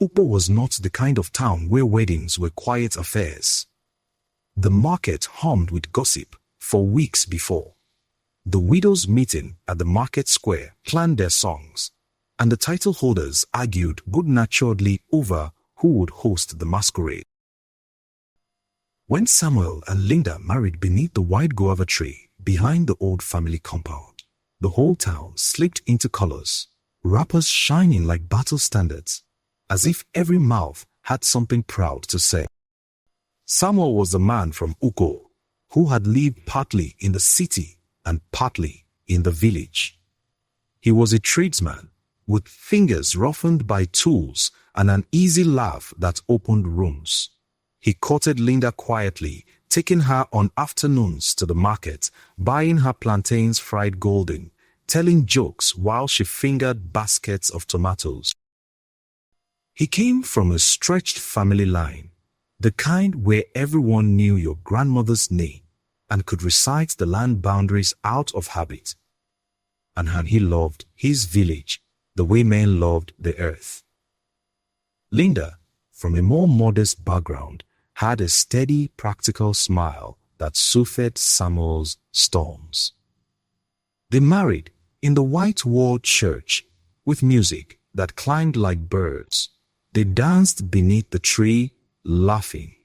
Ukpo was not the kind of town where weddings were quiet affairs. The market hummed with gossip for weeks before. The widows meeting at the market square planned their songs, and the title holders argued good-naturedly over who would host the masquerade. When Samuel and Linda married beneath the white guava tree behind the old family compound, the whole town slipped into colors, wrappers shining like battle standards, as if every mouth had something proud to say. Samuel was the man from Ukpo who had lived partly in the city and partly in the village. He was a tradesman with fingers roughened by tools and an easy laugh that opened rooms. He courted Linda quietly, taking her on afternoons to the market, buying her plantains fried golden, telling jokes while she fingered baskets of tomatoes. He came from a stretched family line, the kind where everyone knew your grandmother's name and could recite the land boundaries out of habit. And he loved his village the way men loved the earth. Linda, from a more modest background, had a steady, practical smile that soothed Samuel's storms. They married in the white-walled church with music that climbed like birds. They danced beneath the tree, laughing,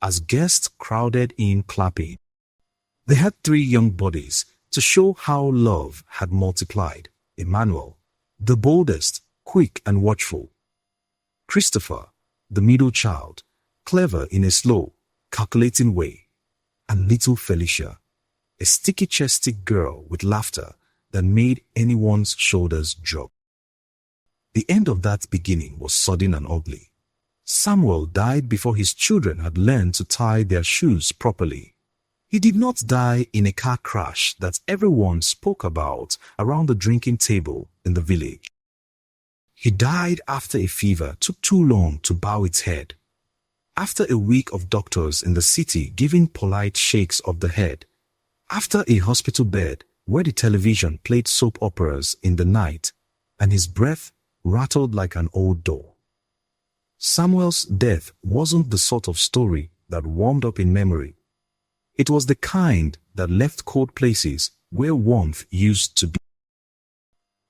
as guests crowded in clapping. They had 3 young bodies to show how love had multiplied. Emmanuel, the boldest, quick and watchful. Christopher, the middle child, clever in a slow, calculating way. And little Felicia, a sticky-chested girl with laughter that made anyone's shoulders drop. The end of that beginning was sudden and ugly. Samuel died before his children had learned to tie their shoes properly. He did not die in a car crash that everyone spoke about around the drinking table in the village. He died after a fever took too long to bow its head. After a week of doctors in the city giving polite shakes of the head. After a hospital bed where the television played soap operas in the night and his breath rattled like an old door. Samuel's death wasn't the sort of story that warmed up in memory. It was the kind that left cold places where warmth used to be.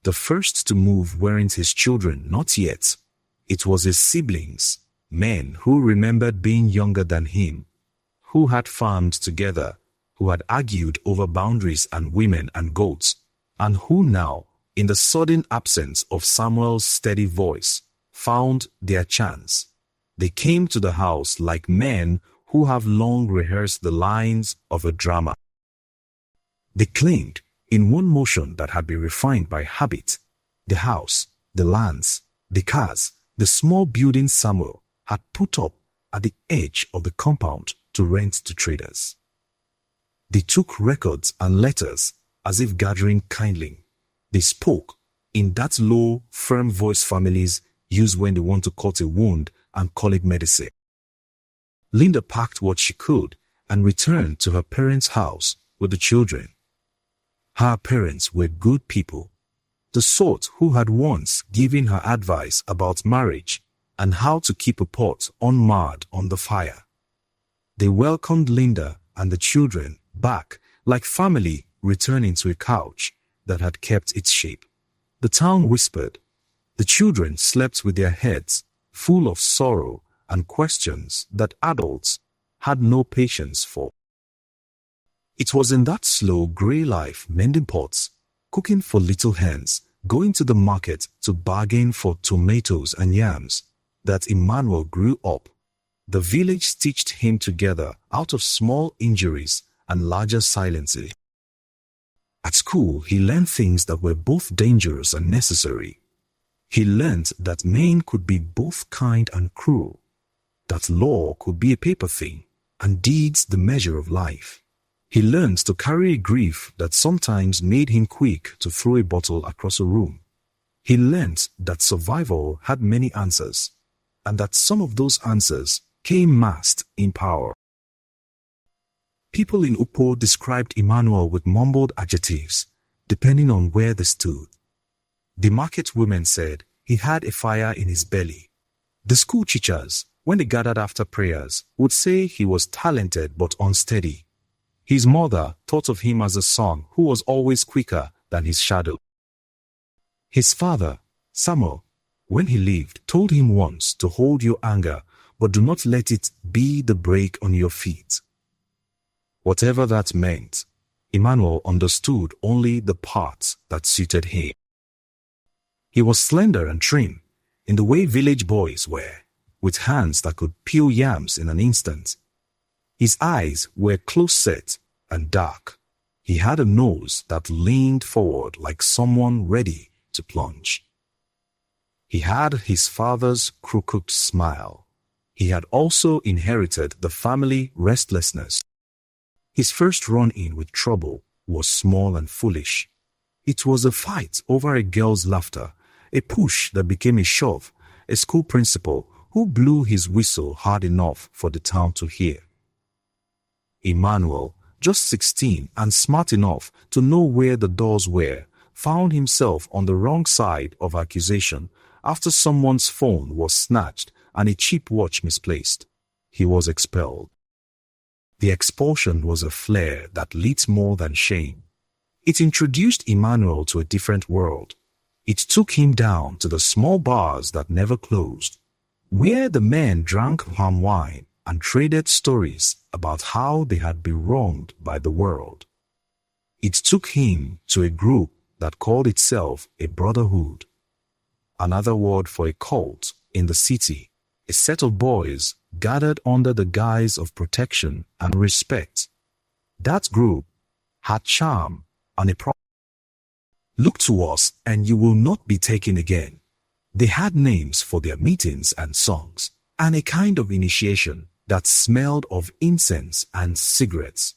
The first to move weren't his children, not yet. It was his siblings, men who remembered being younger than him, who had farmed together, who had argued over boundaries and women and goats, and who now, in the sudden absence of Samuel's steady voice, found their chance. They came to the house like men who have long rehearsed the lines of a drama. They claimed, in one motion that had been refined by habit, the house, the lands, the cars, the small building Samuel had put up at the edge of the compound to rent to traders. They took records and letters as if gathering kindling. They spoke in that low, firm voice families use when they want to cut a wound and call it medicine. Linda packed what she could and returned to her parents' house with the children. Her parents were good people, the sort who had once given her advice about marriage and how to keep a pot unmarred on the fire. They welcomed Linda and the children back like family returning to a couch that had kept its shape. The town whispered. The children slept with their heads full of sorrow and questions that adults had no patience for. It was in that slow grey life, mending pots, cooking for little hens, going to the market to bargain for tomatoes and yams, that Emmanuel grew up. The village stitched him together out of small injuries and larger silences. At school, he learned things that were both dangerous and necessary. He learned that men could be both kind and cruel, that law could be a paper thing, and deeds the measure of life. He learned to carry a grief that sometimes made him quick to throw a bottle across a room. He learned that survival had many answers, and that some of those answers came masked in power. People in Ukpo described Emmanuel with mumbled adjectives, depending on where they stood. The market women said he had a fire in his belly. The school teachers, when they gathered after prayers, would say he was talented but unsteady. His mother thought of him as a son who was always quicker than his shadow. His father, Samuel, when he lived, told him once to hold your anger, but do not let it be the brake on your feet. Whatever that meant, Emmanuel understood only the parts that suited him. He was slender and trim, in the way village boys were, with hands that could peel yams in an instant. His eyes were close-set and dark. He had a nose that leaned forward like someone ready to plunge. He had his father's crooked smile. He had also inherited the family restlessness. His first run-in with trouble was small and foolish. It was a fight over a girl's laughter, a push that became a shove, a school principal who blew his whistle hard enough for the town to hear. Emmanuel, just 16 and smart enough to know where the doors were, found himself on the wrong side of accusation after someone's phone was snatched and a cheap watch misplaced. He was expelled. The expulsion was a flare that lit more than shame. It introduced Emmanuel to a different world. It took him down to the small bars that never closed, where the men drank palm wine and traded stories about how they had been wronged by the world. It took him to a group that called itself a brotherhood, another word for a cult in the city, a set of boys gathered under the guise of protection and respect. That group had charm and a problem. Look to us and you will not be taken again. They had names for their meetings and songs, and a kind of initiation that smelled of incense and cigarettes.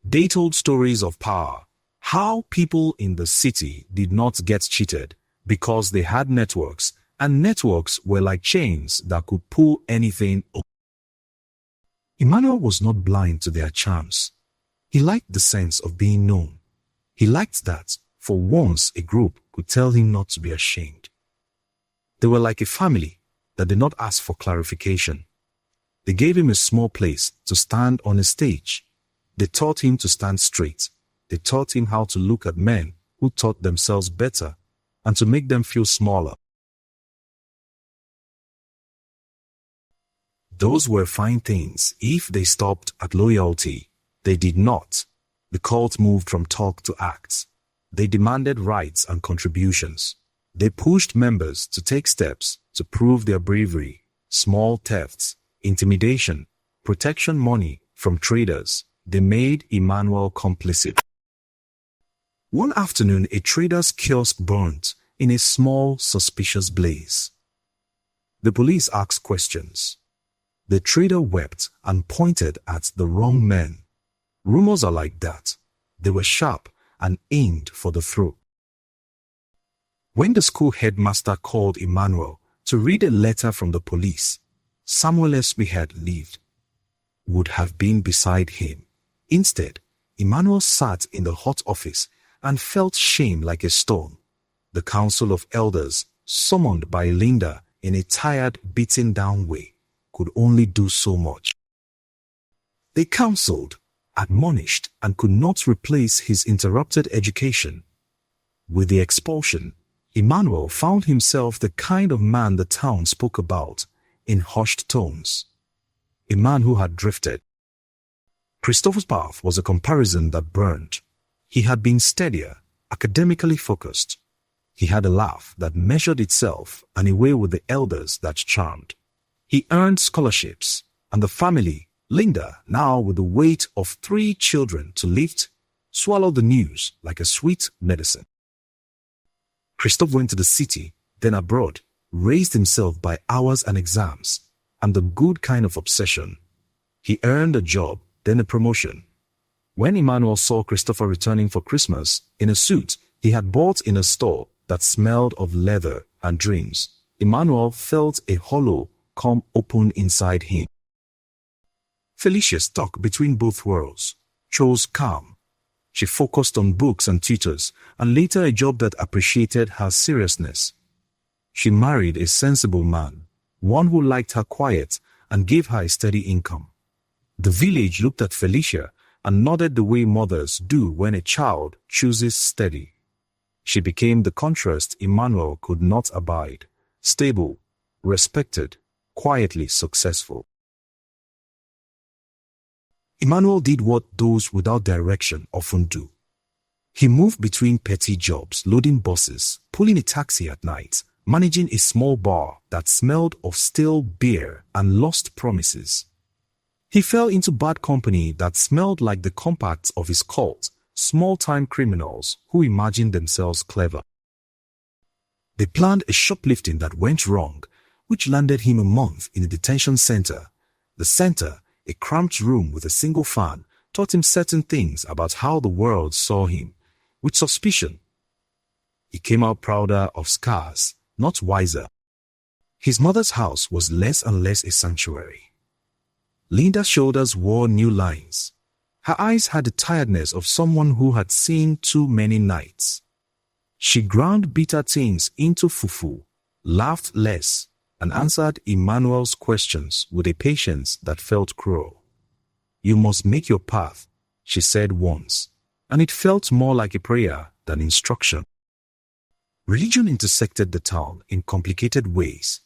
They told stories of power, how people in the city did not get cheated because they had networks, and networks were like chains that could pull anything up. Emmanuel was not blind to their charms. He liked the sense of being known. He liked that, for once, a group could tell him not to be ashamed. They were like a family that did not ask for clarification. They gave him a small place to stand on a stage. They taught him to stand straight. They taught him how to look at men who thought themselves better and to make them feel smaller. Those were fine things if they stopped at loyalty. They did not. The cult moved from talk to acts. They demanded rights and contributions. They pushed members to take steps to prove their bravery, small thefts, intimidation, protection money from traders. They made Emmanuel complicit. One afternoon, a trader's kiosk burnt in a small, suspicious blaze. The police asked questions. The trader wept and pointed at the wrong men. Rumors are like that. They were sharp and aimed for the throat. When the school headmaster called Emmanuel to read a letter from the police, Samuel Esme had lived, would have been beside him. Instead, Emmanuel sat in the hot office and felt shame like a stone. The council of elders, summoned by Linda in a tired, beaten-down way, could only do so much. They counseled, admonished, and could not replace his interrupted education. With the expulsion, Emmanuel found himself the kind of man the town spoke about in hushed tones. A man who had drifted. Christopher's path was a comparison that burned. He had been steadier, academically focused. He had a laugh that measured itself and a way with the elders that charmed. He earned scholarships, and the family, Linda, now with the weight of 3 children to lift, swallowed the news like a sweet medicine. Christophe went to the city, then abroad, raised himself by hours and exams, and the good kind of obsession. He earned a job, then a promotion. When Emmanuel saw Christopher returning for Christmas in a suit he had bought in a store that smelled of leather and dreams, Emmanuel felt a hollow come open inside him. Felicia stuck between both worlds, chose calm. She focused on books and tutors, and later a job that appreciated her seriousness. She married a sensible man, one who liked her quiet and gave her a steady income. The village looked at Felicia and nodded the way mothers do when a child chooses steady. She became the contrast Emmanuel could not abide: stable, respected, quietly successful. Emmanuel did what those without direction often do. He moved between petty jobs, loading buses, pulling a taxi at night, managing a small bar that smelled of stale beer and lost promises. He fell into bad company that smelled like the compacts of his cult, small-time criminals who imagined themselves clever. They planned a shoplifting that went wrong, which landed him a month in a detention center. The center, a cramped room with a single fan, taught him certain things about how the world saw him, with suspicion. He came out prouder of scars, not wiser. His mother's house was less and less a sanctuary. Linda's shoulders wore new lines. Her eyes had the tiredness of someone who had seen too many nights. She ground bitter things into fufu, laughed less, and answered Emmanuel's questions with a patience that felt cruel. "You must make your path," she said once, and it felt more like a prayer than instruction. Religion intersected the town in complicated ways.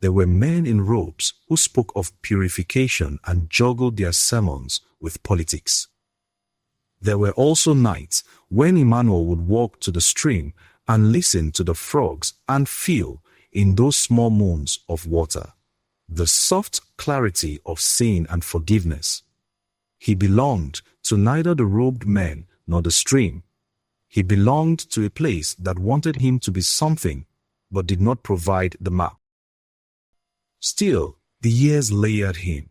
There were men in robes who spoke of purification and juggled their sermons with politics. There were also nights when Emmanuel would walk to the stream and listen to the frogs and feel, in those small moons of water, the soft clarity of sin and forgiveness. He belonged to neither the robed men nor the stream. He belonged to a place that wanted him to be something, but did not provide the map. Still, the years layered him.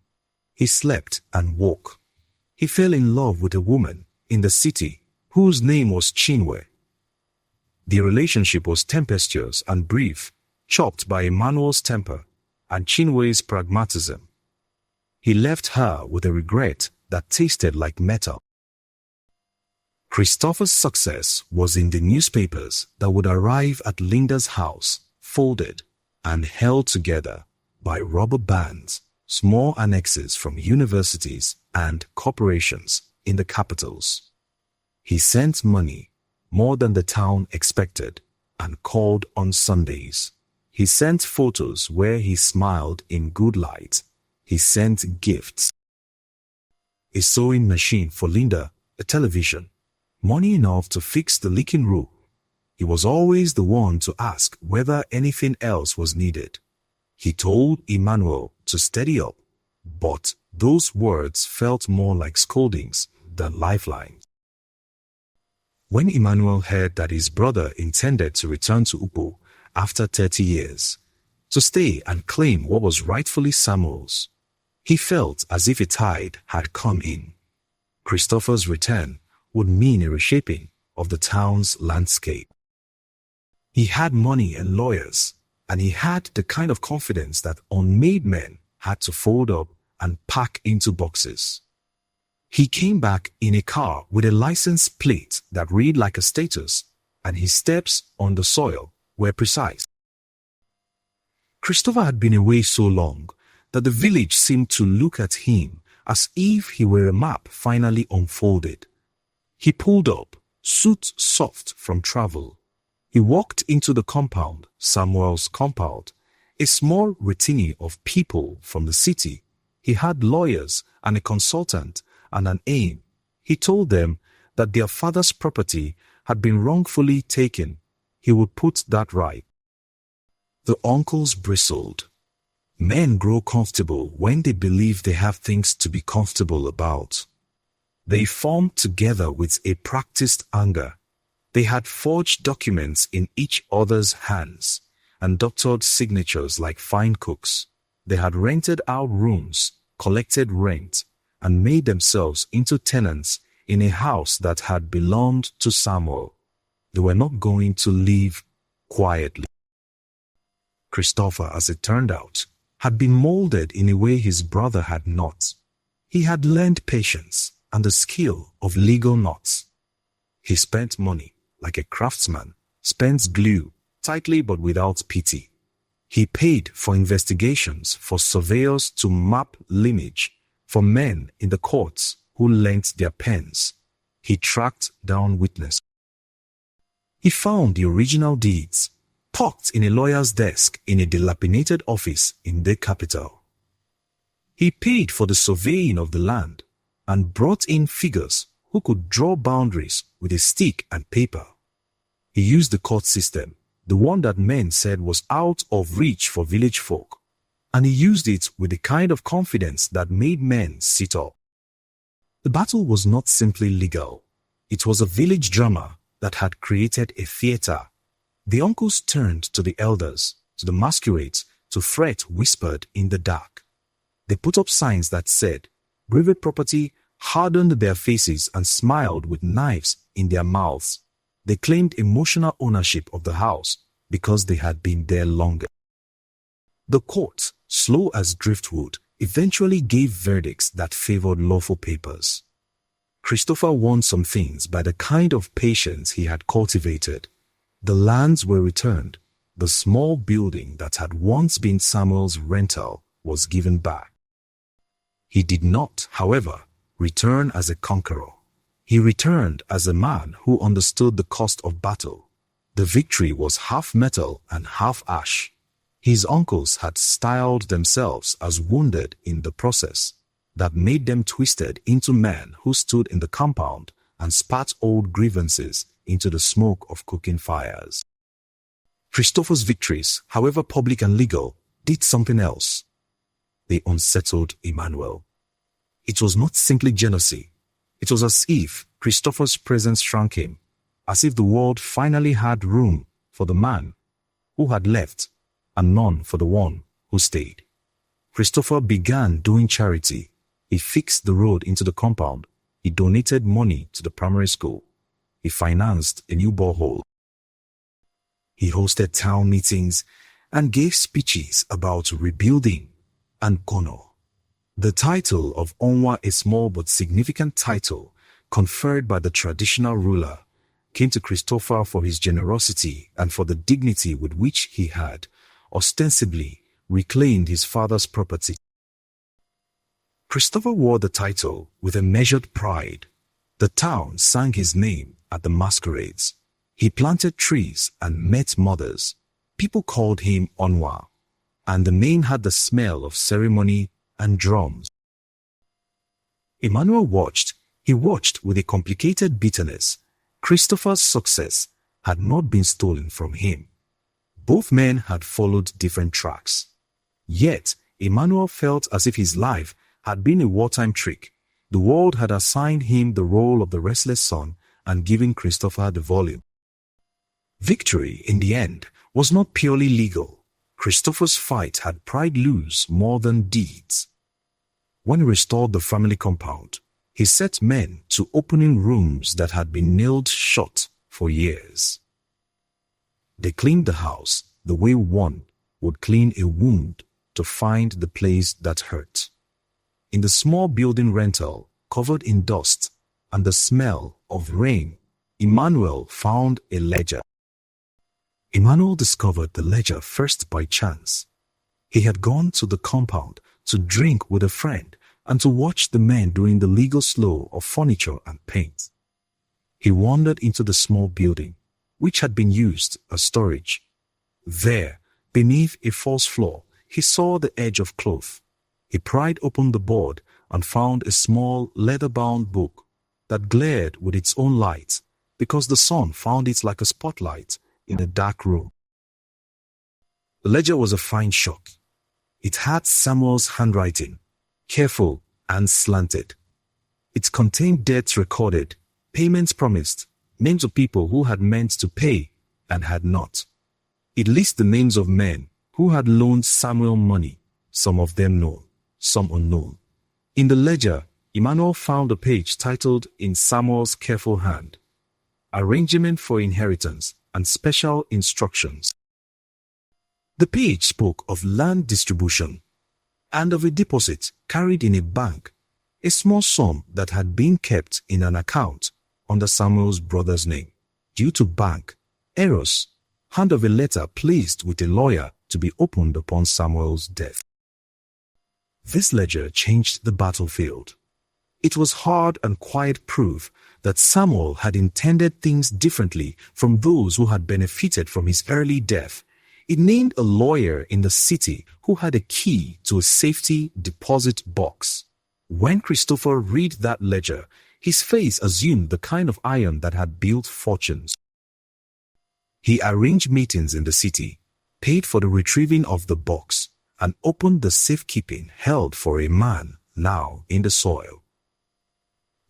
He slept and woke. He fell in love with a woman in the city whose name was Chinwe. The relationship was tempestuous and brief, chopped by Emmanuel's temper and Chinwe's pragmatism. He left her with a regret that tasted like metal. Christopher's success was in the newspapers that would arrive at Linda's house, folded and held together by rubber bands, small annexes from universities and corporations in the capitals. He sent money, more than the town expected, and called on Sundays. He sent photos where he smiled in good light. He sent gifts. A sewing machine for Linda, a television, money enough to fix the leaking roof. He was always the one to ask whether anything else was needed. He told Emmanuel to steady up, but those words felt more like scoldings than lifelines. When Emmanuel heard that his brother intended to return to Ukpo after 30 years, to stay and claim what was rightfully Samuel's, he felt as if a tide had come in. Christopher's return would mean a reshaping of the town's landscape. He had money and lawyers, and he had the kind of confidence that unmade men had to fold up and pack into boxes. He came back in a car with a license plate that read like a status, and his steps on the soil were precise. Christopher had been away so long that the village seemed to look at him as if he were a map finally unfolded. He pulled up, suit soft from travel. He walked into the compound, Samuel's compound, a small retinue of people from the city. He had lawyers and a consultant and an aim. He told them that their father's property had been wrongfully taken. He would put that right. The uncles bristled. Men grow comfortable when they believe they have things to be comfortable about. They formed together with a practiced anger. They had forged documents in each other's hands and doctored signatures like fine cooks. They had rented out rooms, collected rent, and made themselves into tenants in a house that had belonged to Samuel. They were not going to live quietly. Christopher, as it turned out, had been molded in a way his brother had not. He had learned patience and the skill of legal knots. He spent money like a craftsman spends glue, tightly but without pity. He paid for investigations, for surveyors to map lineage, for men in the courts who lent their pens. He tracked down witnesses. He found the original deeds, tucked in a lawyer's desk in a dilapidated office in the capital. He paid for the surveying of the land and brought in figures who could draw boundaries with a stick and paper. He used the court system, the one that men said was out of reach for village folk, and he used it with the kind of confidence that made men sit up. The battle was not simply legal. It was a village drama that had created a theater. The uncles turned to the elders, to the masquerades, to fret whispered in the dark. They put up signs that said, "Private property," hardened their faces and smiled with knives in their mouths. They claimed emotional ownership of the house because they had been there longer. The court, slow as driftwood, eventually gave verdicts that favored lawful papers. Christopher won some things by the kind of patience he had cultivated. The lands were returned. The small building that had once been Samuel's rental was given back. He did not, however, return as a conqueror. He returned as a man who understood the cost of battle. The victory was half metal and half ash. His uncles had styled themselves as wounded in the process that made them twisted into men who stood in the compound and spat old grievances into the smoke of cooking fires. Christopher's victories, however public and legal, did something else. They unsettled Emmanuel. It was not simply jealousy. It was as if Christopher's presence shrank him, as if the world finally had room for the man who had left and none for the one who stayed. Christopher began doing charity. He fixed the road into the compound. He donated money to the primary school. He financed a new borehole. He hosted town meetings and gave speeches about rebuilding and honor. The title of Onwa, a small but significant title conferred by the traditional ruler, came to Christopher for his generosity and for the dignity with which he had, ostensibly, reclaimed his father's property. Christopher wore the title with a measured pride. The town sang his name at the masquerades. He planted trees and met mothers. People called him Onwa, and the name had the smell of ceremony and drums. Emmanuel watched. He watched with a complicated bitterness. Christopher's success had not been stolen from him. Both men had followed different tracks. Yet, Emmanuel felt as if his life had been a wartime trick. The world had assigned him the role of the restless son and given Christopher the volume. Victory, in the end, was not purely legal. Christopher's fight had pried loose more than deeds. When he restored the family compound, he set men to opening rooms that had been nailed shut for years. They cleaned the house the way one would clean a wound to find the place that hurt. In the small building rental, covered in dust and the smell of rain, Emmanuel found a ledger. Emmanuel discovered the ledger first by chance. He had gone to the compound to drink with a friend and to watch the men doing the legal slow of furniture and paint. He wandered into the small building, which had been used as storage. There, beneath a false floor, he saw the edge of cloth. He pried open the board and found a small leather-bound book that glared with its own light because the sun found it like a spotlight in a dark room. The ledger was a fine shock. It had Samuel's handwriting, careful and slanted. It contained debts recorded, payments promised, names of people who had meant to pay and had not. It lists the names of men who had loaned Samuel money, some of them known, some unknown. In the ledger, Emmanuel found a page titled "In Samuel's Careful Hand," Arrangement for Inheritance and Special Instructions. The page spoke of land distribution and of a deposit carried in a bank, a small sum that had been kept in an account under Samuel's brother's name. Due to bank errors, hand of a letter placed with a lawyer to be opened upon Samuel's death. This ledger changed the battlefield. It was hard and quiet proof that Samuel had intended things differently from those who had benefited from his early death. It named a lawyer in the city who had a key to a safety deposit box. When Christopher read that ledger, his face assumed the kind of iron that had built fortunes. He arranged meetings in the city, paid for the retrieving of the box, and opened the safekeeping held for a man now in the soil.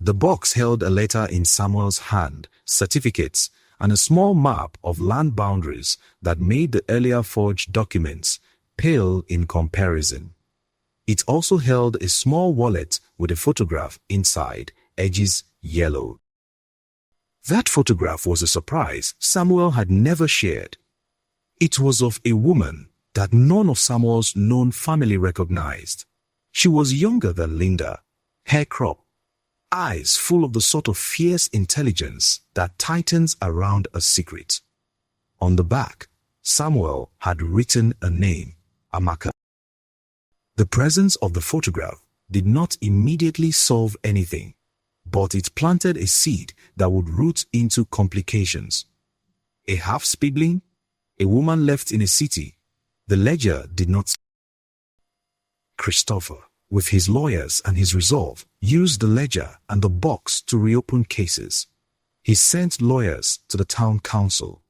The box held a letter in Samuel's hand, certificates, and a small map of land boundaries that made the earlier forged documents pale in comparison. It also held a small wallet with a photograph inside, edges yellowed. That photograph was a surprise Samuel had never shared. It was of a woman that none of Samuel's known family recognized. She was younger than Linda, hair cropped, eyes full of the sort of fierce intelligence that tightens around a secret. On the back, Samuel had written a name, Amaka. The presence of the photograph did not immediately solve anything, but it planted a seed that would root into complications. A half-sibling, a woman left in a city. The ledger did not. Christopher, with his lawyers and his resolve, used the ledger and the box to reopen cases. He sent lawyers to the town council.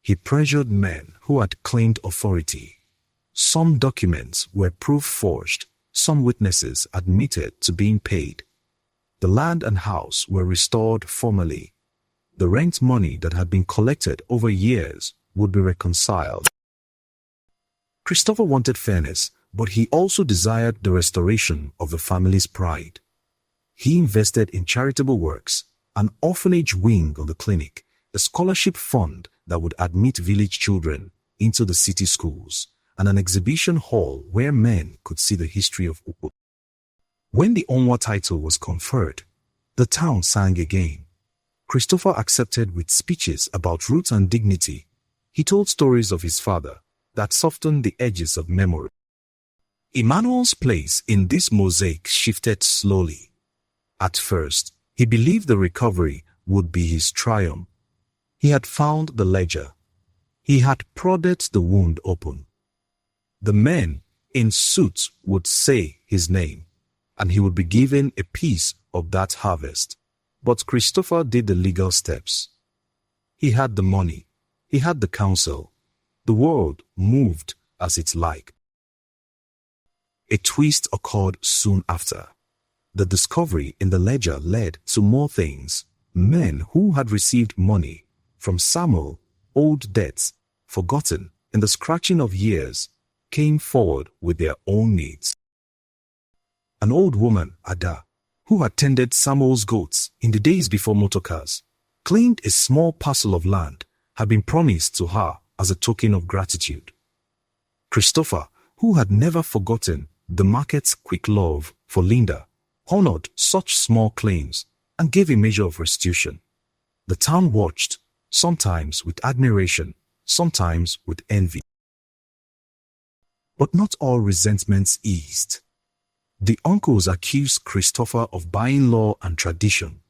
He pressured men who had claimed authority. Some documents were proof forged. Some witnesses admitted to being paid. The land and house were restored formally. The rent money that had been collected over years would be reconciled. Christopher wanted fairness, but he also desired the restoration of the family's pride. He invested in charitable works, an orphanage wing of the clinic, a scholarship fund that would admit village children into the city schools, and an exhibition hall where men could see the history of Ukpo. When the Onwa title was conferred, the town sang again. Christopher accepted with speeches about roots and dignity. He told stories of his father that softened the edges of memory. Emmanuel's place in this mosaic shifted slowly. At first, he believed the recovery would be his triumph. He had found the ledger. He had prodded the wound open. The men in suits would say his name, and he would be given a piece of that harvest. But Christopher did the legal steps. He had the money. He had the counsel. The world moved as it liked. A twist occurred soon after. The discovery in the ledger led to more things. Men who had received money from Samuel, old debts, forgotten in the scratching of years, came forward with their own needs. An old woman, Ada, who had tended Samuel's goats in the days before motorcars, claimed a small parcel of land had been promised to her as a token of gratitude. Christopher, who had never forgotten the market's quick love for Linda, honored such small claims and gave a measure of restitution. The town watched, sometimes with admiration, sometimes with envy. But not all resentments eased. The uncles accused Christopher of buying law and tradition.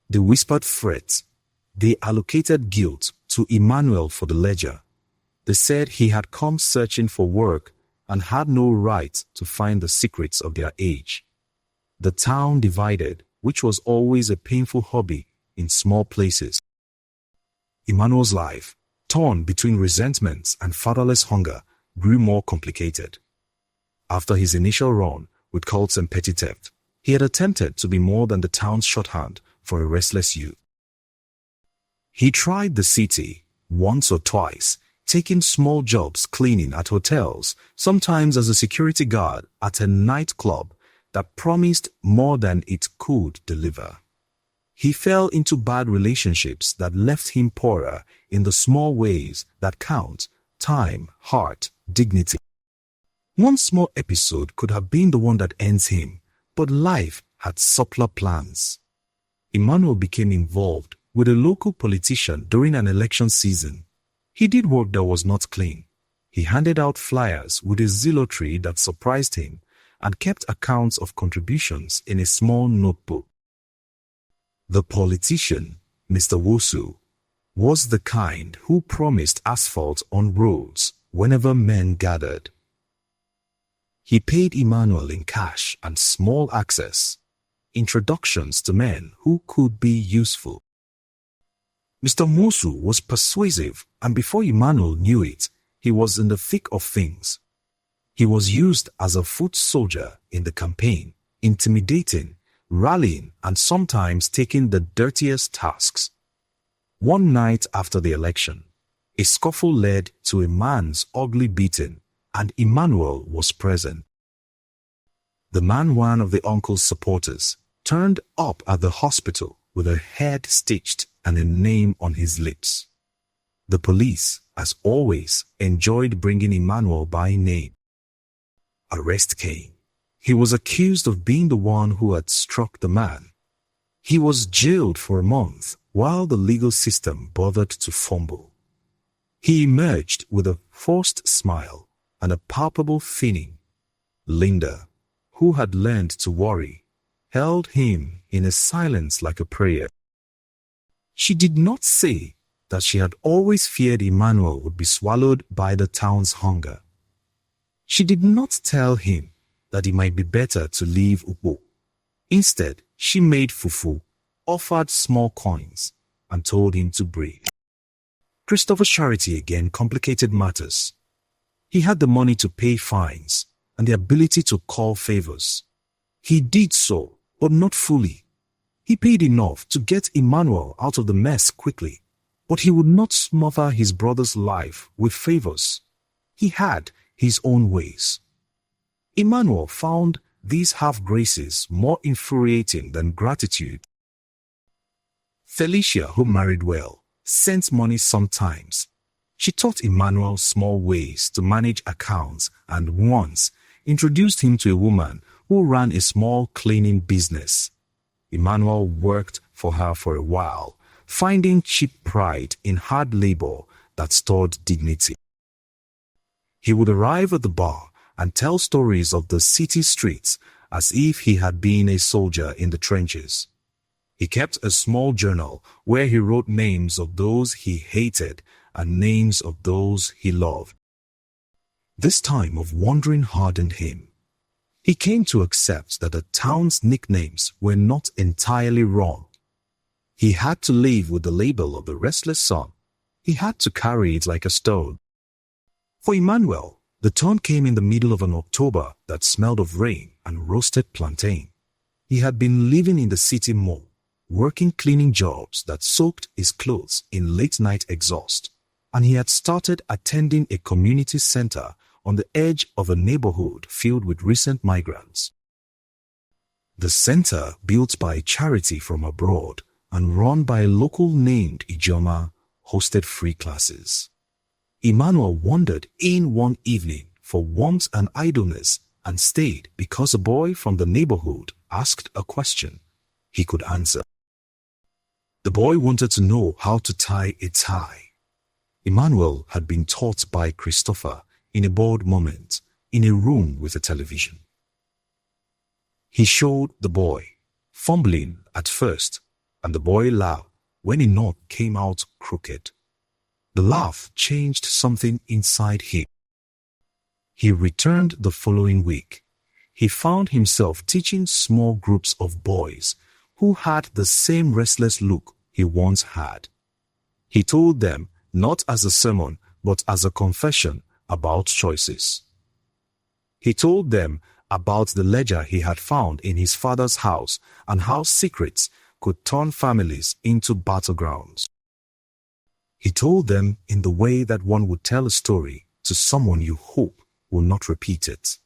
They whispered threats. They allocated guilt to Emmanuel for the ledger. They said he had come searching for work and had no right to find the secrets of their age. The town divided, which was always a painful hobby in small places. Emmanuel's life, torn between resentments and fatherless hunger, grew more complicated. After his initial run with cults and petty theft, he had attempted to be more than the town's shorthand for a restless youth. He tried the city once or twice, taking small jobs cleaning at hotels, sometimes as a security guard at a nightclub that promised more than it could deliver. He fell into bad relationships that left him poorer in the small ways that count: time, heart, dignity. One small episode could have been the one that ends him, but life had subtler plans. Emmanuel became involved with a local politician during an election season. He did work that was not clean. He handed out flyers with a zealotry that surprised him and kept accounts of contributions in a small notebook. The politician, Mr. Wosu, was the kind who promised asphalt on roads whenever men gathered. He paid Emmanuel in cash and small access, introductions to men who could be useful. Mr. Wosu was persuasive, and before Emmanuel knew it, he was in the thick of things. He was used as a foot soldier in the campaign, intimidating, rallying, and sometimes taking the dirtiest tasks. One night after the election, a scuffle led to a man's ugly beating, and Emmanuel was present. The man, one of the uncle's supporters, turned up at the hospital with a head stitched and a name on his lips. The police, as always, enjoyed bringing Emmanuel by name. Arrest came. He was accused of being the one who had struck the man. He was jailed for a month while the legal system bothered to fumble. He emerged with a forced smile and a palpable feeling. Linda, who had learned to worry, held him in a silence like a prayer. She did not say that she had always feared Emmanuel would be swallowed by the town's hunger. She did not tell him that it might be better to leave Ukpo. Instead, she made fufu, offered small coins, and told him to breathe. Christopher's charity again complicated matters. He had the money to pay fines and the ability to call favors. He did so, but not fully. He paid enough to get Emmanuel out of the mess quickly, but he would not smother his brother's life with favors. He had his own ways. Emmanuel found these half-graces more infuriating than gratitude. Felicia, who married well, sent money sometimes. She taught Emmanuel small ways to manage accounts and once introduced him to a woman who ran a small cleaning business. Emmanuel worked for her for a while, finding cheap pride in hard labor that stored dignity. He would arrive at the bar and tell stories of the city streets as if he had been a soldier in the trenches. He kept a small journal where he wrote names of those he hated and names of those he loved. This time of wandering hardened him. He came to accept that the town's nicknames were not entirely wrong. He had to live with the label of the restless son. He had to carry it like a stone. For Emmanuel, the turn came in the middle of an October that smelled of rain and roasted plantain. He had been living in the city more, working cleaning jobs that soaked his clothes in late-night exhaust, and he had started attending a community center on the edge of a neighborhood filled with recent migrants. The center, built by charity from abroad and run by a local named Ijoma, hosted free classes. Emmanuel wandered in one evening for warmth and idleness and stayed because a boy from the neighborhood asked a question he could answer. The boy wanted to know how to tie a tie. Emmanuel had been taught by Christopher in a bored moment in a room with a television. He showed the boy, fumbling at first, and the boy laughed when a knot came out crooked. The laugh changed something inside him. He returned the following week. He found himself teaching small groups of boys who had the same restless look he once had. He told them, not as a sermon, but as a confession about choices. He told them about the ledger he had found in his father's house and how secrets could turn families into battlegrounds. He told them in the way that one would tell a story to someone you hope will not repeat it.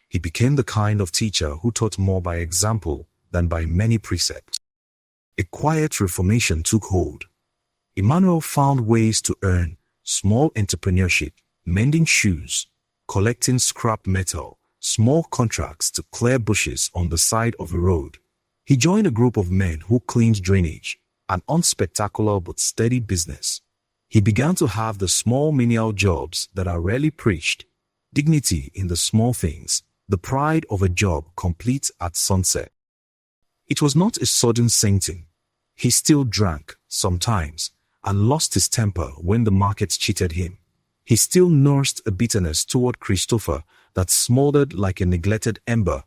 He became the kind of teacher who taught more by example than by many precepts. A quiet reformation took hold. Emmanuel found ways to earn: small entrepreneurship, mending shoes, collecting scrap metal, small contracts to clear bushes on the side of a road. He joined a group of men who cleaned drainage, an unspectacular but steady business. He began to have the small menial jobs that are rarely preached, dignity in the small things, the pride of a job complete at sunset. It was not a sudden sainting. He still drank, sometimes, and lost his temper when the markets cheated him. He still nursed a bitterness toward Christopher that smoldered like a neglected ember,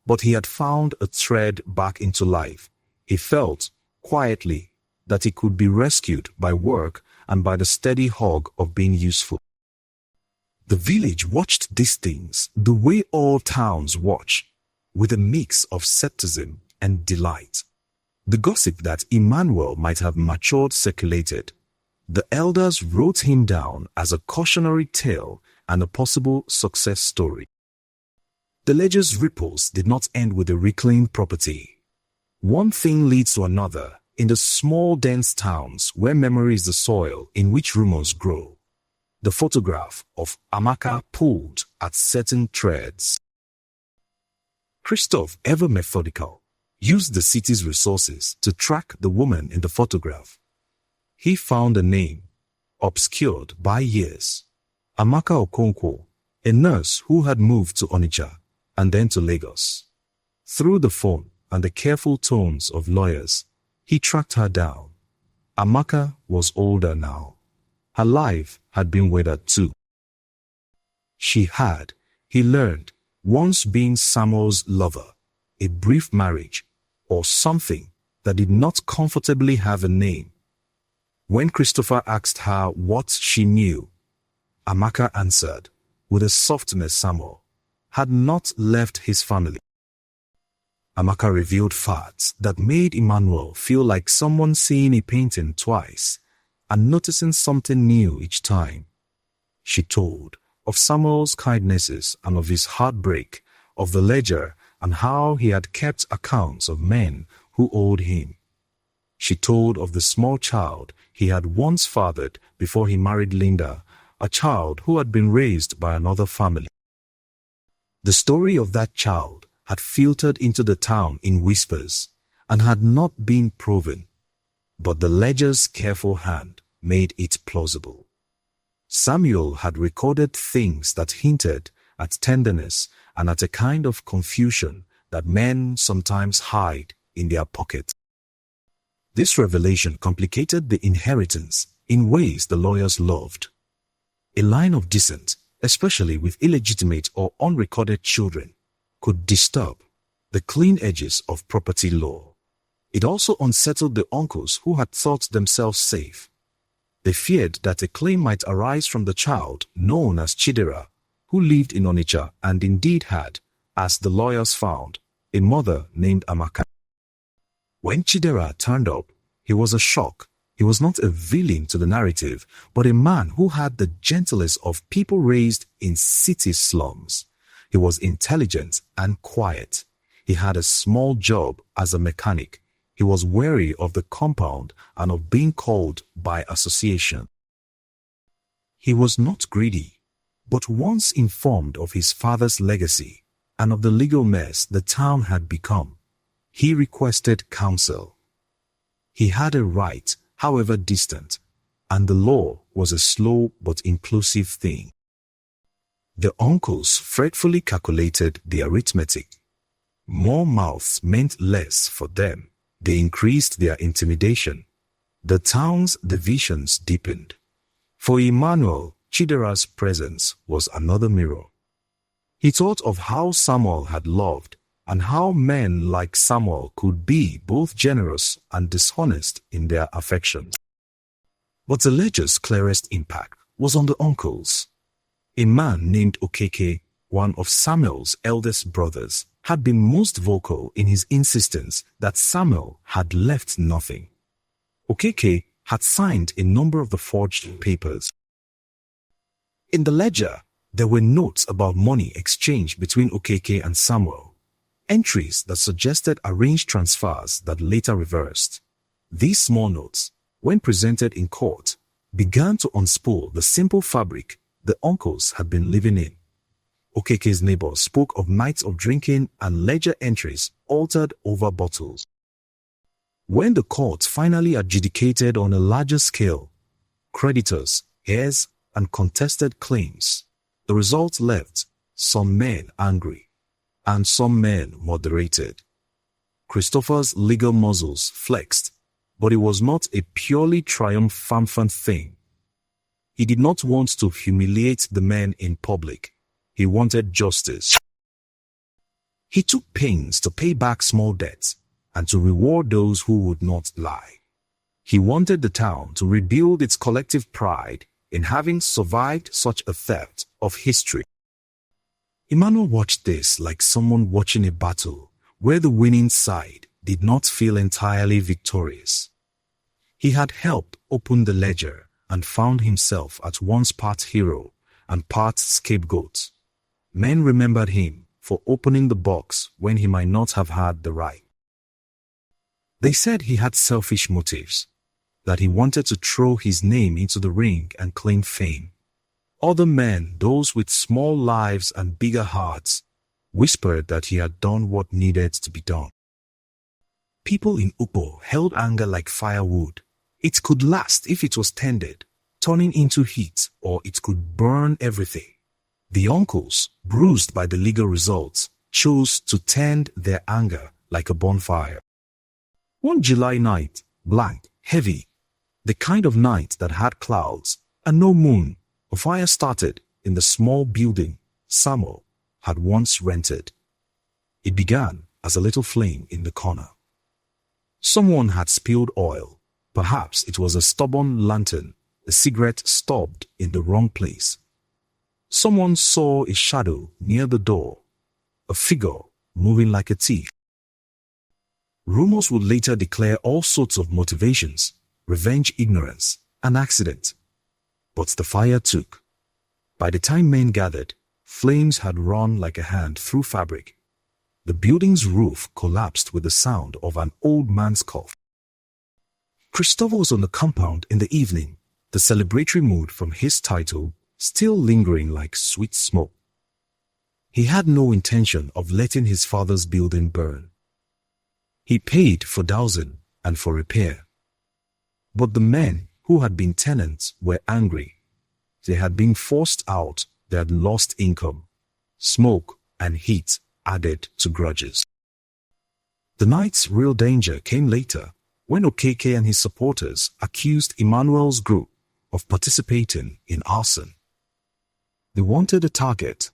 but he had found a thread back into life. He felt, quietly, that he could be rescued by work and by the steady hug of being useful. The village watched these things the way all towns watch, with a mix of scepticism and delight. The gossip that Emmanuel might have matured circulated. The elders wrote him down as a cautionary tale and a possible success story. The ledger's ripples did not end with the reclaimed property. One thing leads to another in the small dense towns where memory is the soil in which rumors grow. The photograph of Amaka pulled at certain threads. Christophe, ever methodical, used the city's resources to track the woman in the photograph. He found a name, obscured by years. Amaka Okonkwo, a nurse who had moved to Onitsha and then to Lagos. Through the phone and the careful tones of lawyers, he tracked her down. Amaka was older now. Her life had been weathered too. She had, he learned, once been Samuel's lover, a brief marriage, or something that did not comfortably have a name. When Christopher asked her what she knew, Amaka answered, with a softness Samuel had not left his family. Amaka revealed facts that made Emmanuel feel like someone seeing a painting twice and noticing something new each time. She told of Samuel's kindnesses and of his heartbreak, of the ledger and how he had kept accounts of men who owed him. She told of the small child he had once fathered before he married Linda, a child who had been raised by another family. The story of that child had filtered into the town in whispers and had not been proven, but the ledger's careful hand made it plausible. Samuel had recorded things that hinted at tenderness and at a kind of confusion that men sometimes hide in their pockets. This revelation complicated the inheritance in ways the lawyers loved. A line of descent, especially with illegitimate or unrecorded children, could disturb the clean edges of property law. It also unsettled the uncles who had thought themselves safe. They feared that a claim might arise from the child known as Chidera, who lived in Onitsha and indeed had, as the lawyers found, a mother named Amaka. When Chidera turned up, he was a shock. He was not a villain to the narrative, but a man who had the gentleness of people raised in city slums. He was intelligent and quiet. He had a small job as a mechanic. He was wary of the compound and of being called by association. He was not greedy, but once informed of his father's legacy and of the legal mess the town had become, he requested counsel. He had a right, however distant, and the law was a slow but inclusive thing. The uncles fretfully calculated the arithmetic. More mouths meant less for them. They increased their intimidation. The town's divisions deepened. For Emmanuel, Chidera's presence was another mirror. He thought of how Samuel had loved and how men like Samuel could be both generous and dishonest in their affections. But the ledger's clearest impact was on the uncles. A man named Okeke, one of Samuel's eldest brothers, had been most vocal in his insistence that Samuel had left nothing. Okeke had signed a number of the forged papers. In the ledger, there were notes about money exchanged between Okeke and Samuel, entries that suggested arranged transfers that later reversed. These small notes, when presented in court, began to unspool the simple fabric the uncles had been living in. Okeke's neighbors spoke of nights of drinking and ledger entries altered over bottles. When the court finally adjudicated on a larger scale, creditors, heirs, and contested claims. The result left some men angry and some men moderated. Christopher's legal muscles flexed, but it was not a purely triumphant thing. He did not want to humiliate the men in public. He wanted justice. He took pains to pay back small debts and to reward those who would not lie. He wanted the town to rebuild its collective pride in having survived such a theft of history. Emmanuel watched this like someone watching a battle where the winning side did not feel entirely victorious. He had helped open the ledger and found himself at once part hero and part scapegoat. Men remembered him for opening the box when he might not have had the right. They said he had selfish motives, that he wanted to throw his name into the ring and claim fame. Other men, those with small lives and bigger hearts, whispered that he had done what needed to be done. People in Ukpo held anger like firewood. It could last if it was tended, turning into heat, or it could burn everything. The uncles, bruised by the legal results, chose to tend their anger like a bonfire. One July night, blank, heavy, the kind of night that had clouds and no moon, a fire started in the small building Samuel had once rented. It began as a little flame in the corner. Someone had spilled oil. Perhaps it was a stubborn lantern, a cigarette stopped in the wrong place. Someone saw a shadow near the door, a figure moving like a thief. Rumors would later declare all sorts of motivations, revenge, ignorance, an accident. But the fire took. By the time men gathered, flames had run like a hand through fabric. The building's roof collapsed with the sound of an old man's cough. Christopher was on the compound in the evening, the celebratory mood from his title still lingering like sweet smoke. He had no intention of letting his father's building burn. He paid for dowsing and for repair. But the men who had been tenants were angry. They had been forced out, they had lost income. Smoke and heat added to grudges. The night's real danger came later when Okeke and his supporters accused Emmanuel's group of participating in arson. They wanted a target.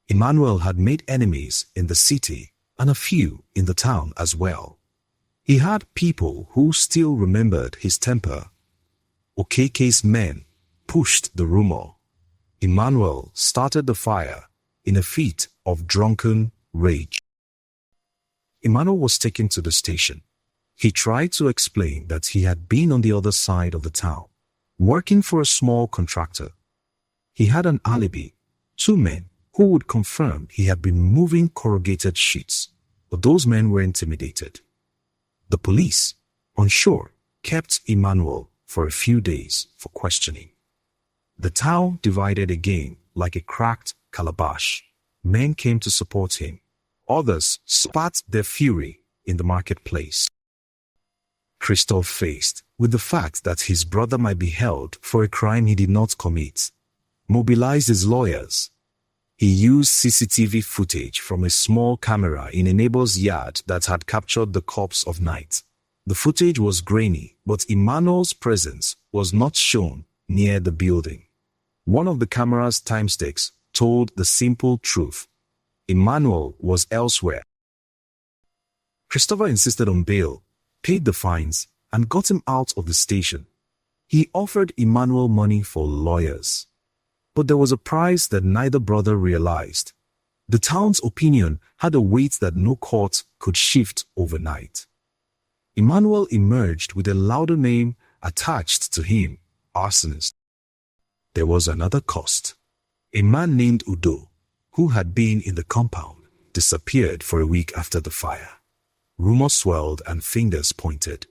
Emmanuel had made enemies in the city and a few in the town as well. He had people who still remembered his temper. Okeke's men pushed the rumor. Emmanuel started the fire in a fit of drunken rage. Emmanuel was taken to the station. He tried to explain that he had been on the other side of the town, working for a small contractor. He had an alibi, 2 men who would confirm he had been moving corrugated sheets, but those men were intimidated. The police, unsure, kept Emmanuel for a few days for questioning. The town divided again like a cracked calabash. Men came to support him. Others spat their fury in the marketplace. Christophe faced with the fact that his brother might be held for a crime he did not commit, mobilized his lawyers. He used CCTV footage from a small camera in a neighbor's yard that had captured the corpse of night. The footage was grainy, but Emmanuel's presence was not shown near the building. One of the camera's timesticks told the simple truth. Emmanuel was elsewhere. Christopher insisted on bail, paid the fines, and got him out of the station. He offered Emmanuel money for lawyers. But there was a price that neither brother realized. The town's opinion had a weight that no court could shift overnight. Emmanuel emerged with a louder name attached to him, arsonist. There was another cost. A man named Udo, who had been in the compound, disappeared for a week after the fire. Rumors swelled and fingers pointed.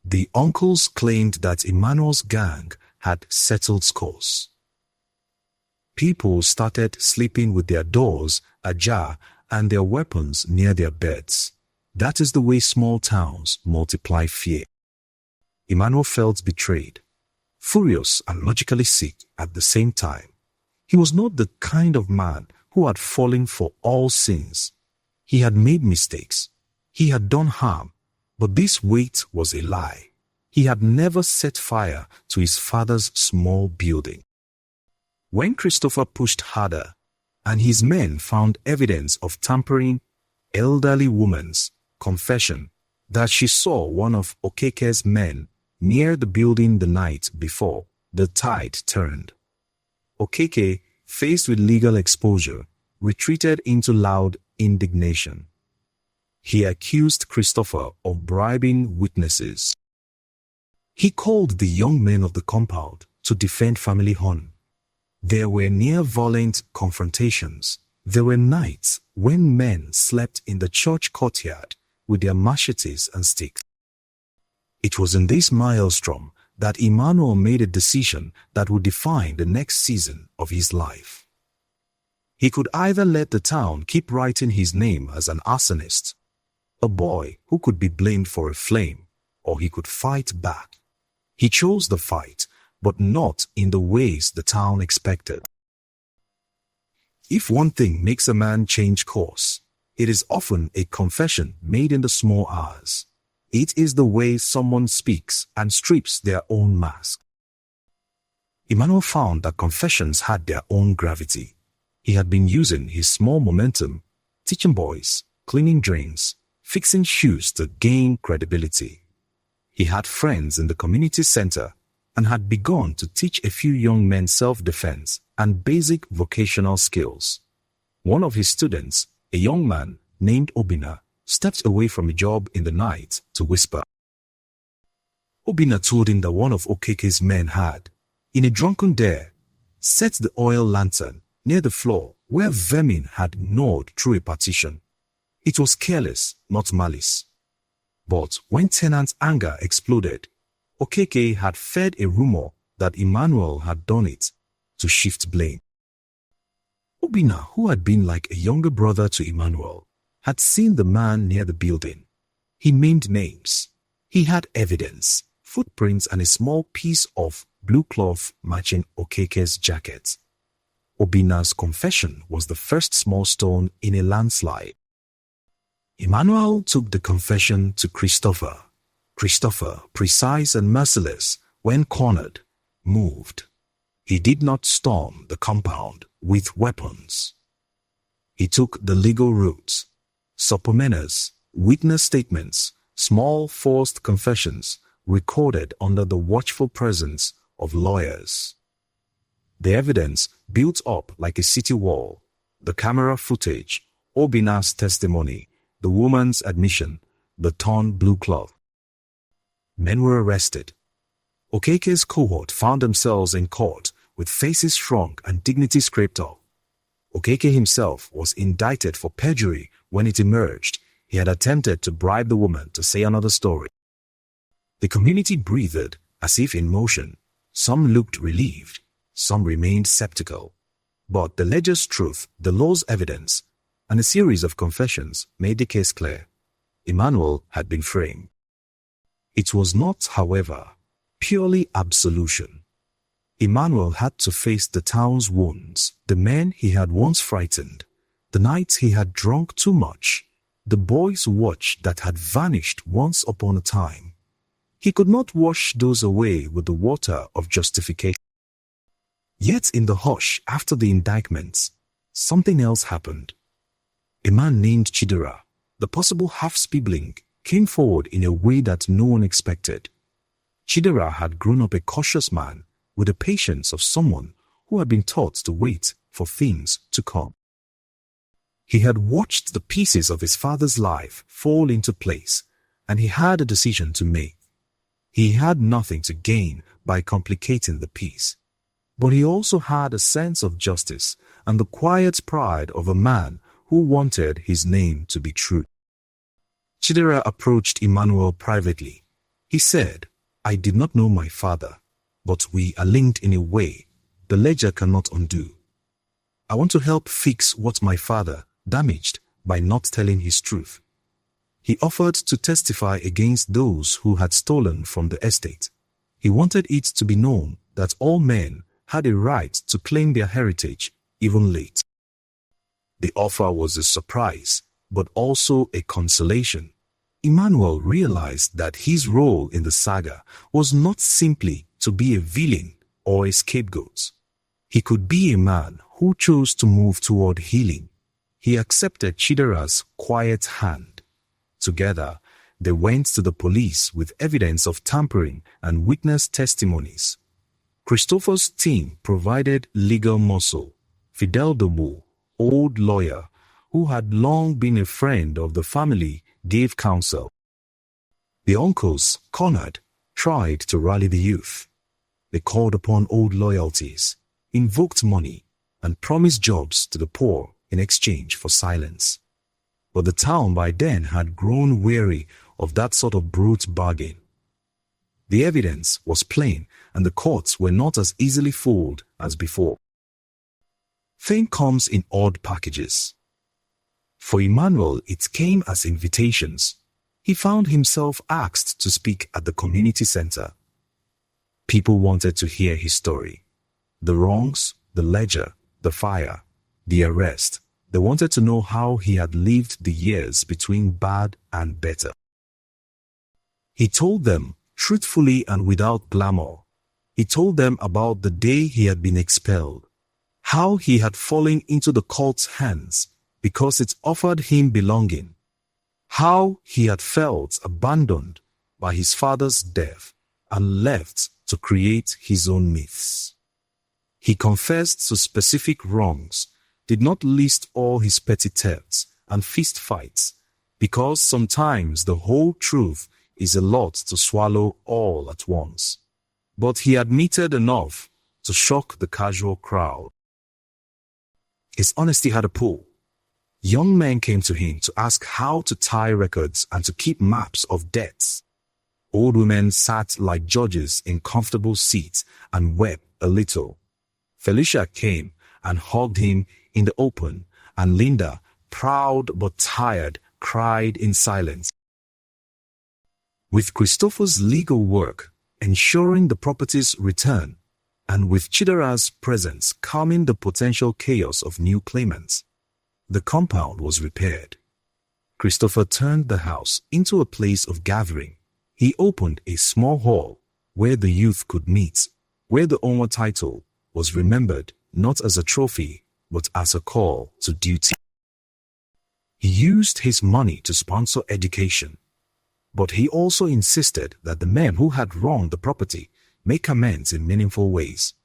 The uncles claimed that Emmanuel's gang had settled scores. People started sleeping with their doors ajar and their weapons near their beds. That is the way small towns multiply fear. Emmanuel felt betrayed. furious and logically sick at the same time. He was not the kind of man who had fallen for all sins. He had made mistakes. He had done harm, but this weight was a lie. He had never set fire to his father's small building. When Christopher pushed harder, and his men found evidence of tampering elderly woman's confession that she saw one of Okeke's men near the building the night before, the tide turned. Okeke, faced with legal exposure, retreated into loud indignation. He accused Christopher of bribing witnesses. He called the young men of the compound to defend family honor. There were near-violent confrontations. There were nights when men slept in the church courtyard with their machetes and sticks. It was in this maelstrom that Emmanuel made a decision that would define the next season of his life. He could either let the town keep writing his name as an arsonist, a boy who could be blamed for a flame, or he could fight back. He chose the fight, but not in the ways the town expected. If one thing makes a man change course, it is often a confession made in the small hours. It is the way someone speaks and strips their own mask. Emmanuel found that confessions had their own gravity. He had been using his small momentum, teaching boys, cleaning drains, fixing shoes to gain credibility. He had friends in the community center and had begun to teach a few young men self-defense and basic vocational skills. One of his students, a young man named Obina, stepped away from a job in the night to whisper. Obina told him that one of Okeke's men had, in a drunken dare, set the oil lantern near the floor where vermin had gnawed through a partition. It was careless, not malice. But when tenant's anger exploded, Okeke had fed a rumor that Emmanuel had done it to shift blame. Obina, who had been like a younger brother to Emmanuel, had seen the man near the building. He named names. He had evidence, footprints and a small piece of blue cloth matching Okeke's jacket. Obina's confession was the first small stone in a landslide. Emmanuel took the confession to Christopher. Christopher, precise and merciless, when cornered, moved. He did not storm the compound with weapons. He took the legal route. Subpoenas, witness statements, small forced confessions recorded under the watchful presence of lawyers. The evidence built up like a city wall, the camera footage, Obina's testimony, the woman's admission, the torn blue cloth. Men were arrested. Okeke's cohort found themselves in court with faces shrunk and dignity scraped off. Okeke himself was indicted for perjury when it emerged he had attempted to bribe the woman to say another story. The community breathed as if in motion. Some looked relieved, some remained skeptical. But the ledger's truth, the law's evidence, and a series of confessions made the case clear. Emmanuel had been framed. It was not, however, purely absolution. Emmanuel had to face the town's wounds, the men he had once frightened, the nights he had drunk too much, the boy's watch that had vanished once upon a time. He could not wash those away with the water of justification. Yet in the hush after the indictments, something else happened. A man named Chidera, the possible half-sibling, came forward in a way that no one expected. Chidera had grown up a cautious man with the patience of someone who had been taught to wait for things to come. He had watched the pieces of his father's life fall into place, and he had a decision to make. He had nothing to gain by complicating the piece, but he also had a sense of justice and the quiet pride of a man who wanted his name to be true. Chidera approached Emmanuel privately. He said, "I did not know my father, but we are linked in a way the ledger cannot undo. I want to help fix what my father damaged by not telling his truth." He offered to testify against those who had stolen from the estate. He wanted it to be known that all men had a right to claim their heritage, even late. The offer was a surprise, but also a consolation. Emmanuel realized that his role in the saga was not simply to be a villain or a scapegoat. He could be a man who chose to move toward healing. He accepted Chidera's quiet hand. Together, they went to the police with evidence of tampering and witness testimonies. Christopher's team provided legal muscle. Fidel Dobo, old lawyer, who had long been a friend of the family, gave counsel. The uncles, cornered, tried to rally the youth. They called upon old loyalties, invoked money, and promised jobs to the poor in exchange for silence. But the town by then had grown weary of that sort of brute bargain. The evidence was plain, and the courts were not as easily fooled as before. Fame comes in odd packages. For Emmanuel, it came as invitations. He found himself asked to speak at the community center. People wanted to hear his story. The wrongs, the ledger, the fire, the arrest. They wanted to know how he had lived the years between bad and better. He told them, truthfully and without glamour. He told them about the day he had been expelled, how he had fallen into the cult's hands because it offered him belonging, how he had felt abandoned by his father's death and left to create his own myths. He confessed to specific wrongs, did not list all his petty thefts and fist fights, because sometimes the whole truth is a lot to swallow all at once. But he admitted enough to shock the casual crowd. His honesty had a pull. Young men came to him to ask how to tie records and to keep maps of debts. Old women sat like judges in comfortable seats and wept a little. Felicia came and hugged him in the open, and Linda, proud but tired, cried in silence. With Christopher's legal work ensuring the property's return, and with Chidera's presence calming the potential chaos of new claimants, the compound was repaired. Christopher turned the house into a place of gathering. He opened a small hall where the youth could meet, where the Onwa title was remembered not as a trophy, but as a call to duty. He used his money to sponsor education, but he also insisted that the men who had wronged the property make amends in meaningful ways.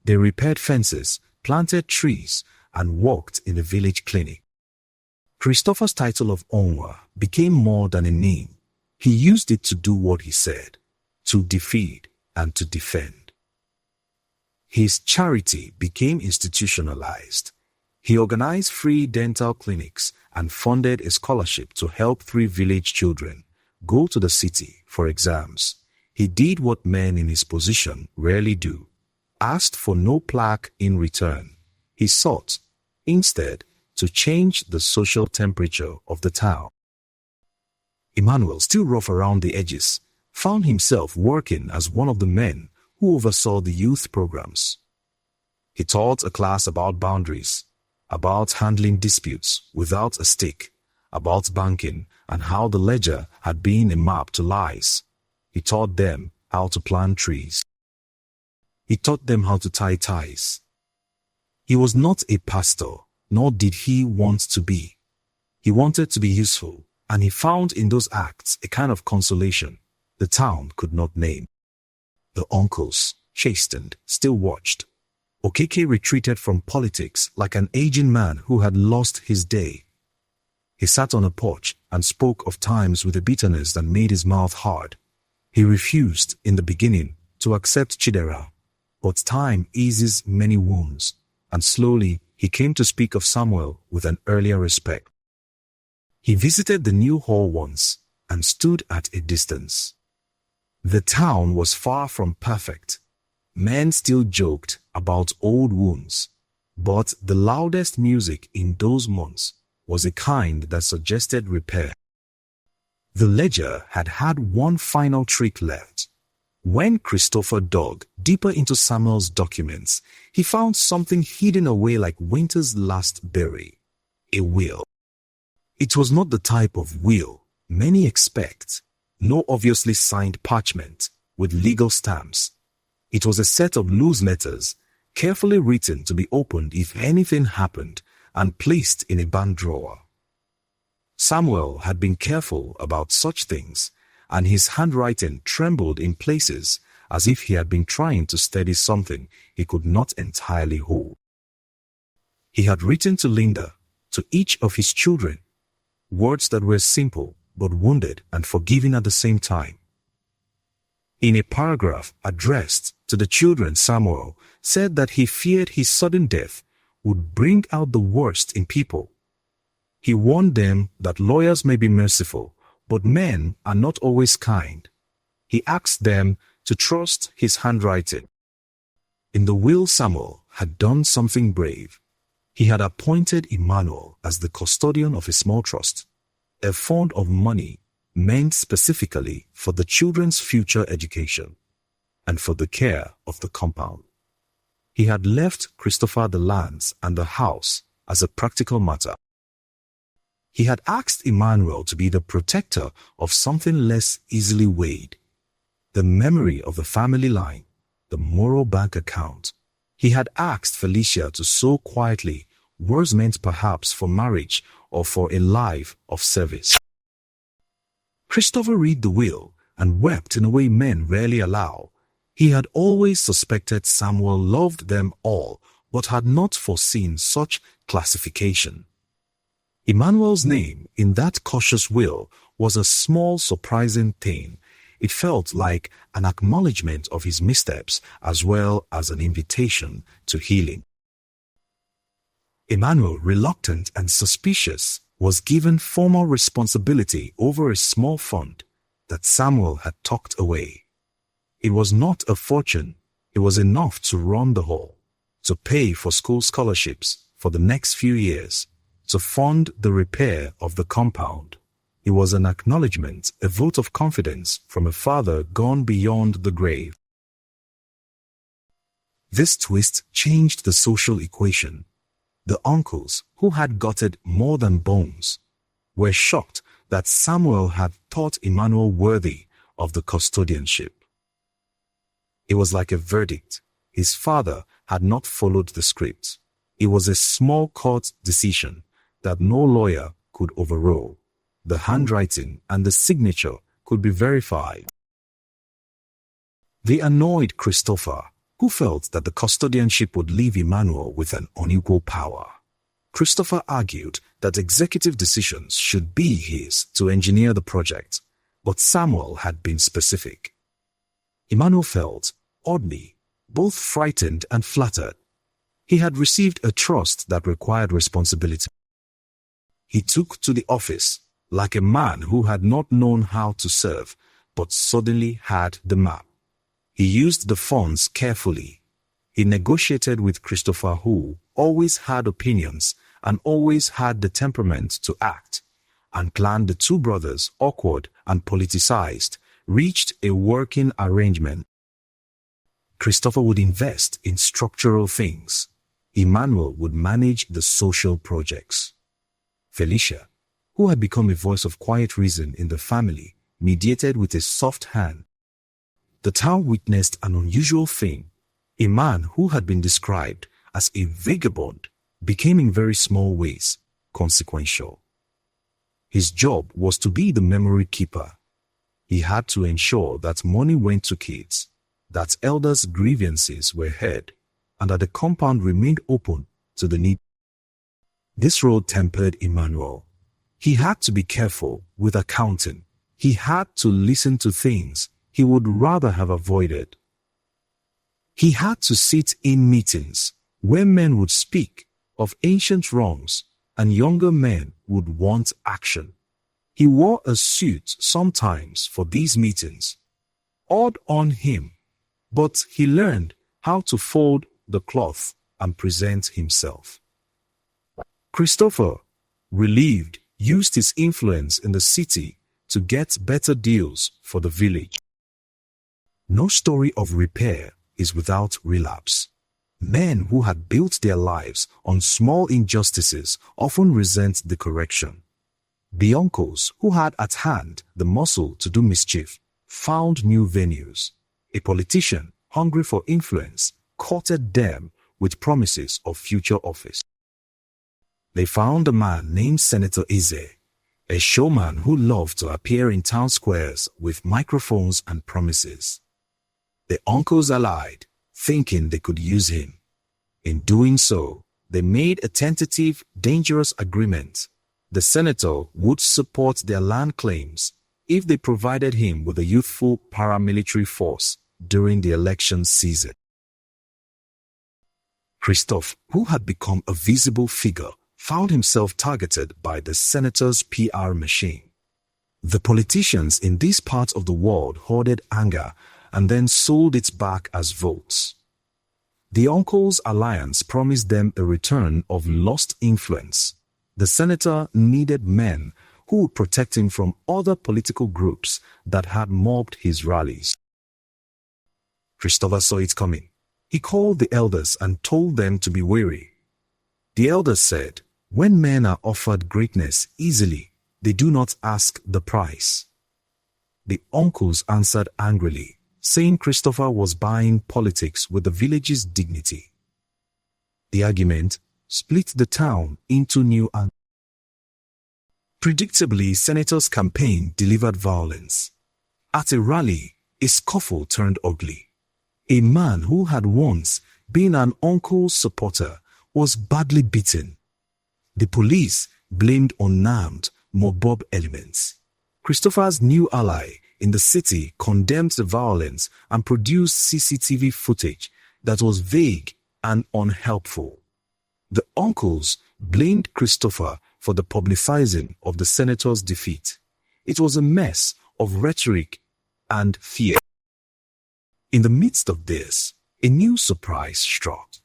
They repaired fences, planted trees, and worked in the village clinic. Christopher's title of Onwa became more than a name. He used it to do what he said, to defeat and to defend. His charity became institutionalized. He organized free dental clinics and funded a scholarship to help 3 village children go to the city for exams. He did what men in his position rarely do, asked for no plaque in return. He sought, instead, to change the social temperature of the town. Emmanuel, still rough around the edges, found himself working as one of the men who oversaw the youth programs. He taught a class about boundaries, about handling disputes without a stick, about banking and how the ledger had been a map to lies. He taught them how to plant trees. He taught them how to tie ties. He was not a pastor, nor did he want to be. He wanted to be useful, and he found in those acts a kind of consolation the town could not name. The uncles, chastened, still watched. Okeke retreated from politics like an aging man who had lost his day. He sat on a porch and spoke of times with a bitterness that made his mouth hard. He refused, in the beginning, to accept Chidera, but time eases many wounds, and slowly he came to speak of Samuel with an earlier respect. He visited the new hall once and stood at a distance. The town was far from perfect. Men still joked about old wounds, but the loudest music in those months was a kind that suggested repair. The ledger had had one final trick left. When Christopher dug deeper into Samuel's documents, he found something hidden away like winter's last berry: a will. It was not the type of will many expect, no obviously signed parchment with legal stamps. It was a set of loose letters, carefully written to be opened if anything happened and placed in a band drawer. Samuel had been careful about such things, and his handwriting trembled in places as if he had been trying to steady something he could not entirely hold. He had written to Linda, to each of his children, words that were simple but wounded and forgiving at the same time. In a paragraph addressed to the children, Samuel said that he feared his sudden death would bring out the worst in people. He warned them that lawyers may be merciful, but men are not always kind. He asked them to trust his handwriting. In the will, Samuel had done something brave. He had appointed Emmanuel as the custodian of a small trust, a fund of money meant specifically for the children's future education and for the care of the compound. He had left Christopher the lands and the house as a practical matter. He had asked Emmanuel to be the protector of something less easily weighed: the memory of the family line, the moral bank account. He had asked Felicia to sow quietly words meant perhaps for marriage or for a life of service. Christopher read the will and wept in a way men rarely allow. He had always suspected Samuel loved them all, but had not foreseen such classification. Emmanuel's name in that cautious will was a small, surprising thing. It felt like an acknowledgement of his missteps as well as an invitation to healing. Emmanuel, reluctant and suspicious, was given formal responsibility over a small fund that Samuel had tucked away. It was not a fortune. It was enough to run the whole, to pay for school scholarships for the next few years, to fund the repair of the compound. It was an acknowledgement, a vote of confidence from a father gone beyond the grave. This twist changed the social equation. The uncles, who had gutted more than bones, were shocked that Samuel had thought Emmanuel worthy of the custodianship. It was like a verdict. His father had not followed the script. It was a small court decision that no lawyer could overrule. The handwriting and the signature could be verified. They annoyed Christopher, who felt that the custodianship would leave Emmanuel with an unequal power. Christopher argued that executive decisions should be his to engineer the project, but Samuel had been specific. Emmanuel felt, oddly, both frightened and flattered. He had received a trust that required responsibility. He took to the office like a man who had not known how to serve, but suddenly had the map. He used the funds carefully. He negotiated with Christopher, who always had opinions and always had the temperament to act, and planned. The two brothers, awkward and politicized, reached a working arrangement. Christopher would invest in structural things. Emmanuel would manage the social projects. Felicia, who had become a voice of quiet reason in the family, mediated with a soft hand. The town witnessed an unusual thing. A man who had been described as a vagabond became in very small ways consequential. His job was to be the memory keeper. He had to ensure that money went to kids, that elders' grievances were heard, and that the compound remained open to the needy. This role tempered Emmanuel. He had to be careful with accounting. He had to listen to things he would rather have avoided. He had to sit in meetings where men would speak of ancient wrongs and younger men would want action. He wore a suit sometimes for these meetings. Odd on him, but he learned how to fold the cloth and present himself. Christopher, relieved, used his influence in the city to get better deals for the village. No story of repair is without relapse. Men who had built their lives on small injustices often resent the correction. The uncles who had at hand the muscle to do mischief found new venues. A politician hungry for influence courted them with promises of future office. They found a man named Senator Eze, a showman who loved to appear in town squares with microphones and promises. The uncles allied, thinking they could use him. In doing so, they made a tentative, dangerous agreement. The senator would support their land claims if they provided him with a youthful paramilitary force during the election season. Christophe, who had become a visible figure, found himself targeted by the senator's PR machine. The politicians in this part of the world hoarded anger and then sold it back as votes. The uncle's alliance promised them a return of lost influence. The senator needed men who would protect him from other political groups that had mobbed his rallies. Christopher saw it coming. He called the elders and told them to be wary. The elders said, "When men are offered greatness easily, they do not ask the price." The uncles answered angrily, saying Christopher was buying politics with the village's dignity. The argument split the town into new angles. Predictably, Senator's campaign delivered violence. At a rally, a scuffle turned ugly. A man who had once been an uncle's supporter was badly beaten. The police blamed unarmed mob elements. Christopher's new ally in the city condemned the violence and produced CCTV footage that was vague and unhelpful. The uncles blamed Christopher for the publicizing of the senator's defeat. It was a mess of rhetoric and fear. In the midst of this, a new surprise struck.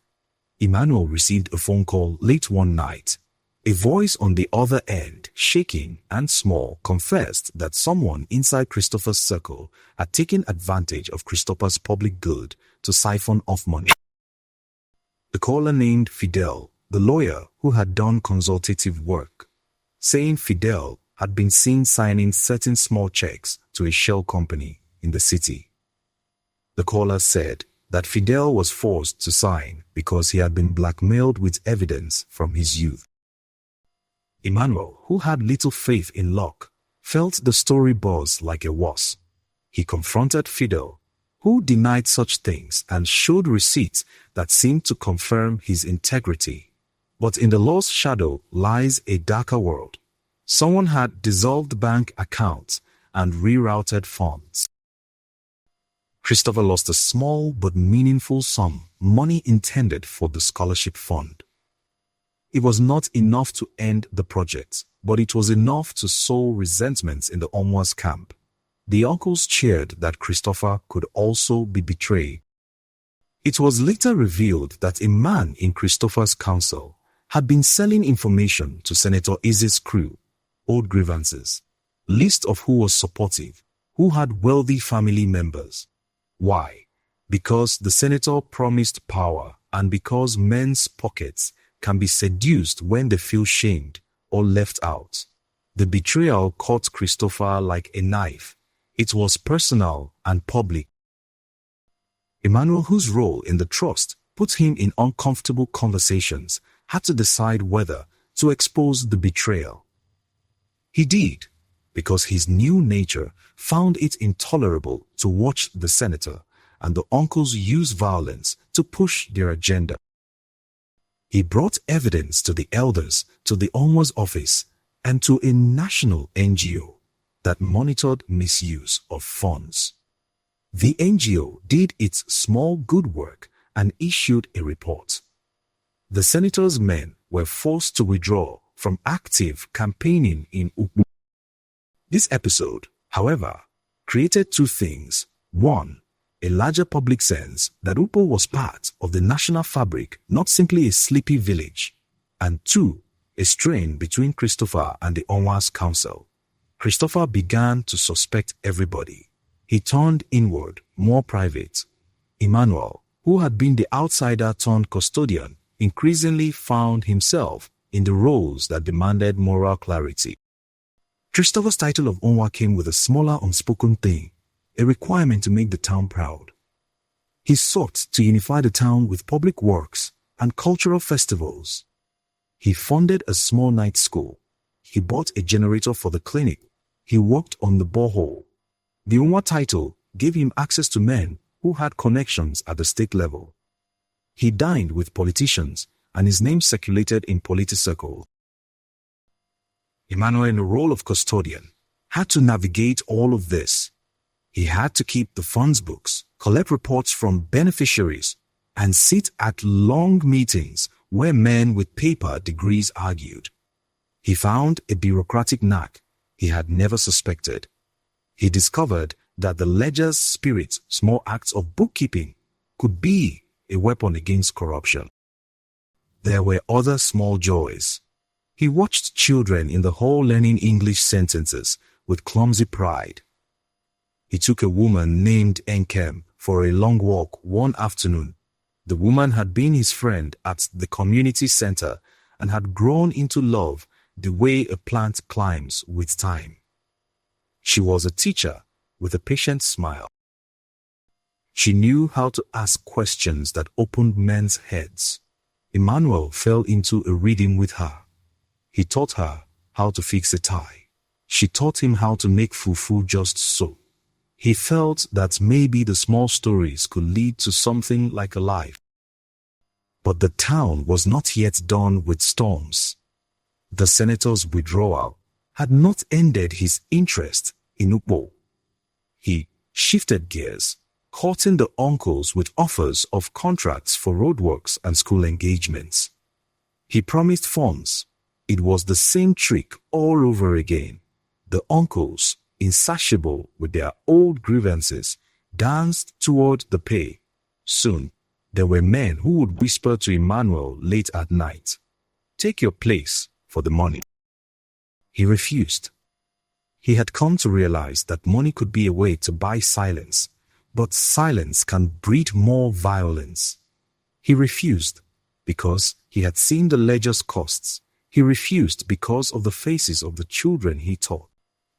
Emmanuel received a phone call late one night. A voice on the other end, shaking and small, confessed that someone inside Christopher's circle had taken advantage of Christopher's public good to siphon off money. The caller named Fidel, the lawyer who had done consultative work, saying Fidel had been seen signing certain small checks to a shell company in the city. The caller said that Fidel was forced to sign because he had been blackmailed with evidence from his youth. Emmanuel, who had little faith in luck, felt the story buzz like a wasp. He confronted Fidel, who denied such things and showed receipts that seemed to confirm his integrity. But in the law's shadow lies a darker world. Someone had dissolved bank accounts and rerouted funds. Christopher lost a small but meaningful sum, money intended for the scholarship fund. It was not enough to end the project, but it was enough to sow resentments in the Onwa's camp. The uncles cheered that Christopher could also be betrayed. It was later revealed that a man in Christopher's council had been selling information to Senator Eze's crew, old grievances, list of who was supportive, who had wealthy family members. Why? Because the senator promised power and because men's pockets can be seduced when they feel shamed or left out. The betrayal caught Christopher like a knife. It was personal and public. Emmanuel, whose role in the trust put him in uncomfortable conversations, had to decide whether to expose the betrayal. He did, because his new nature found it intolerable to watch the senator and the uncles use violence to push their agenda. He brought evidence to the elders, to the Onwa's office, and to a national NGO that monitored misuse of funds. The NGO did its small good work and issued a report. The senator's men were forced to withdraw from active campaigning in Ukpo. This episode, however, created two things. One, a larger public sense that Ukpo was part of the national fabric, not simply a sleepy village. And two, a strain between Christopher and the Onwa's council. Christopher began to suspect everybody. He turned inward, more private. Emmanuel, who had been the outsider turned custodian, increasingly found himself in the roles that demanded moral clarity. Christopher's title of Onwa came with a smaller unspoken thing, a requirement to make the town proud. He sought to unify the town with public works and cultural festivals. He funded a small night school. He bought a generator for the clinic. He worked on the borehole. The Onwa title gave him access to men who had connections at the state level. He dined with politicians, and his name circulated in political circles. Emmanuel, in the role of custodian, had to navigate all of this. He had to keep the funds books, collect reports from beneficiaries, and sit at long meetings where men with paper degrees argued. He found a bureaucratic knack he had never suspected. He discovered that the ledger's spirit, small acts of bookkeeping, could be a weapon against corruption. There were other small joys. He watched children in the hall learning English sentences with clumsy pride. He took a woman named Nkem for a long walk one afternoon. The woman had been his friend at the community center and had grown into love the way a plant climbs with time. She was a teacher with a patient smile. She knew how to ask questions that opened men's heads. Emmanuel fell into a reading with her. He taught her how to fix a tie. She taught him how to make fufu just so. He felt that maybe the small stories could lead to something like a life. But the town was not yet done with storms. The senator's withdrawal had not ended his interest in Ukpo. He shifted gears, courting the uncles with offers of contracts for roadworks and school engagements. He promised funds. It was the same trick all over again. The uncles, insatiable with their old grievances, danced toward the pay. Soon, there were men who would whisper to Emmanuel late at night, "Take your place for the money." He refused. He had come to realize that money could be a way to buy silence, but silence can breed more violence. He refused because he had seen the ledger's costs. He refused because of the faces of the children he taught.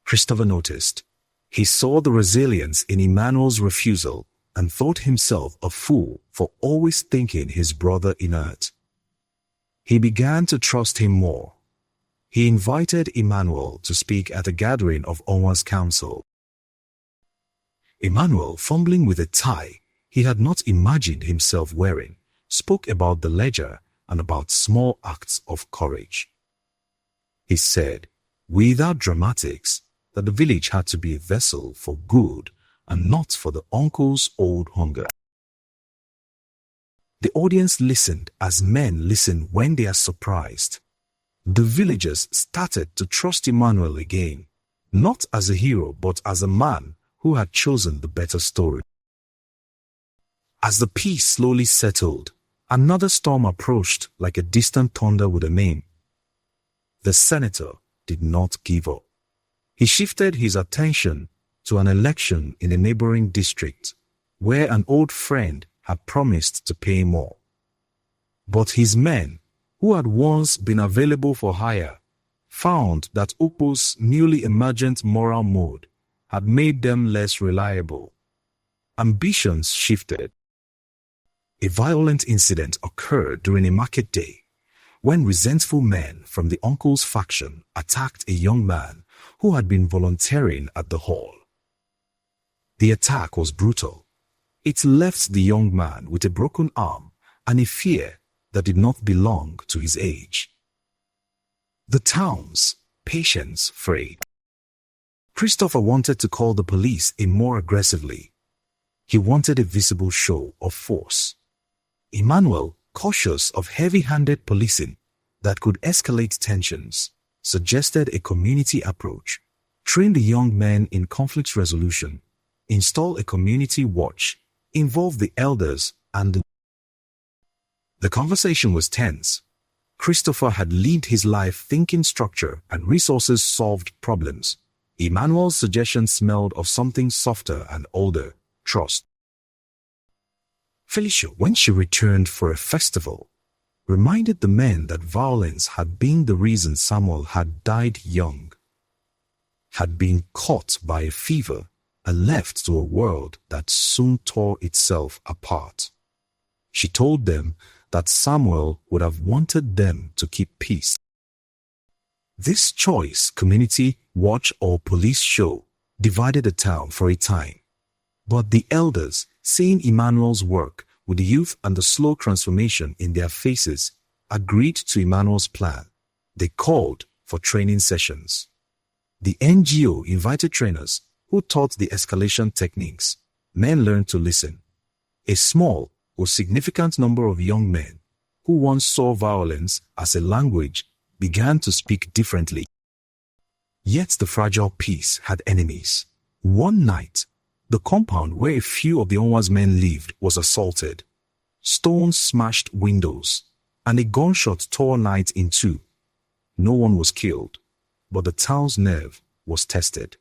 Christopher noticed. He saw the resilience in Emmanuel's refusal and thought himself a fool for always thinking his brother inert. He began to trust him more. He invited Emmanuel to speak at a gathering of Onwa's council. Emmanuel, fumbling with a tie he had not imagined himself wearing, spoke about the ledger and about small acts of courage. He said, without dramatics, that the village had to be a vessel for good and not for the uncle's old hunger. The audience listened as men listen when they are surprised. The villagers started to trust Emmanuel again, not as a hero but as a man who had chosen the better story. As the peace slowly settled, another storm approached like a distant thunder with a name. The senator did not give up. He shifted his attention to an election in a neighboring district where an old friend had promised to pay more. But his men, who had once been available for hire, found that Ukpo's newly emergent moral mode had made them less reliable. Ambitions shifted. A violent incident occurred during a market day when resentful men from the uncle's faction attacked a young man who had been volunteering at the hall. The attack was brutal. It left the young man with a broken arm and a fear that did not belong to his age. The town's patience frayed. Christopher wanted to call the police in more aggressively. He wanted a visible show of force. Emmanuel, cautious of heavy-handed policing that could escalate tensions, suggested a community approach, train the young men in conflict resolution, install a community watch, involve the elders and the conversation was tense. Christopher had lived his life thinking structure and resources solved problems. Emmanuel's suggestion smelled of something softer and older: trust. Felicia, when she returned for a festival, reminded the men that violence had been the reason Samuel had died young, had been caught by a fever and left to a world that soon tore itself apart. She told them that Samuel would have wanted them to keep peace. This choice, community, watch or police show, divided the town for a time. But the elders, seeing Emmanuel's work with the youth and the slow transformation in their faces, agreed to Emmanuel's plan. They called for training sessions. The NGO invited trainers who taught the escalation techniques. Men learned to listen. A small or significant number of young men who once saw violence as a language began to speak differently. Yet the fragile peace had enemies. One night, the compound where a few of the Onwa's men lived was assaulted. Stones smashed windows, and a gunshot tore night in two. No one was killed, but the town's nerve was tested.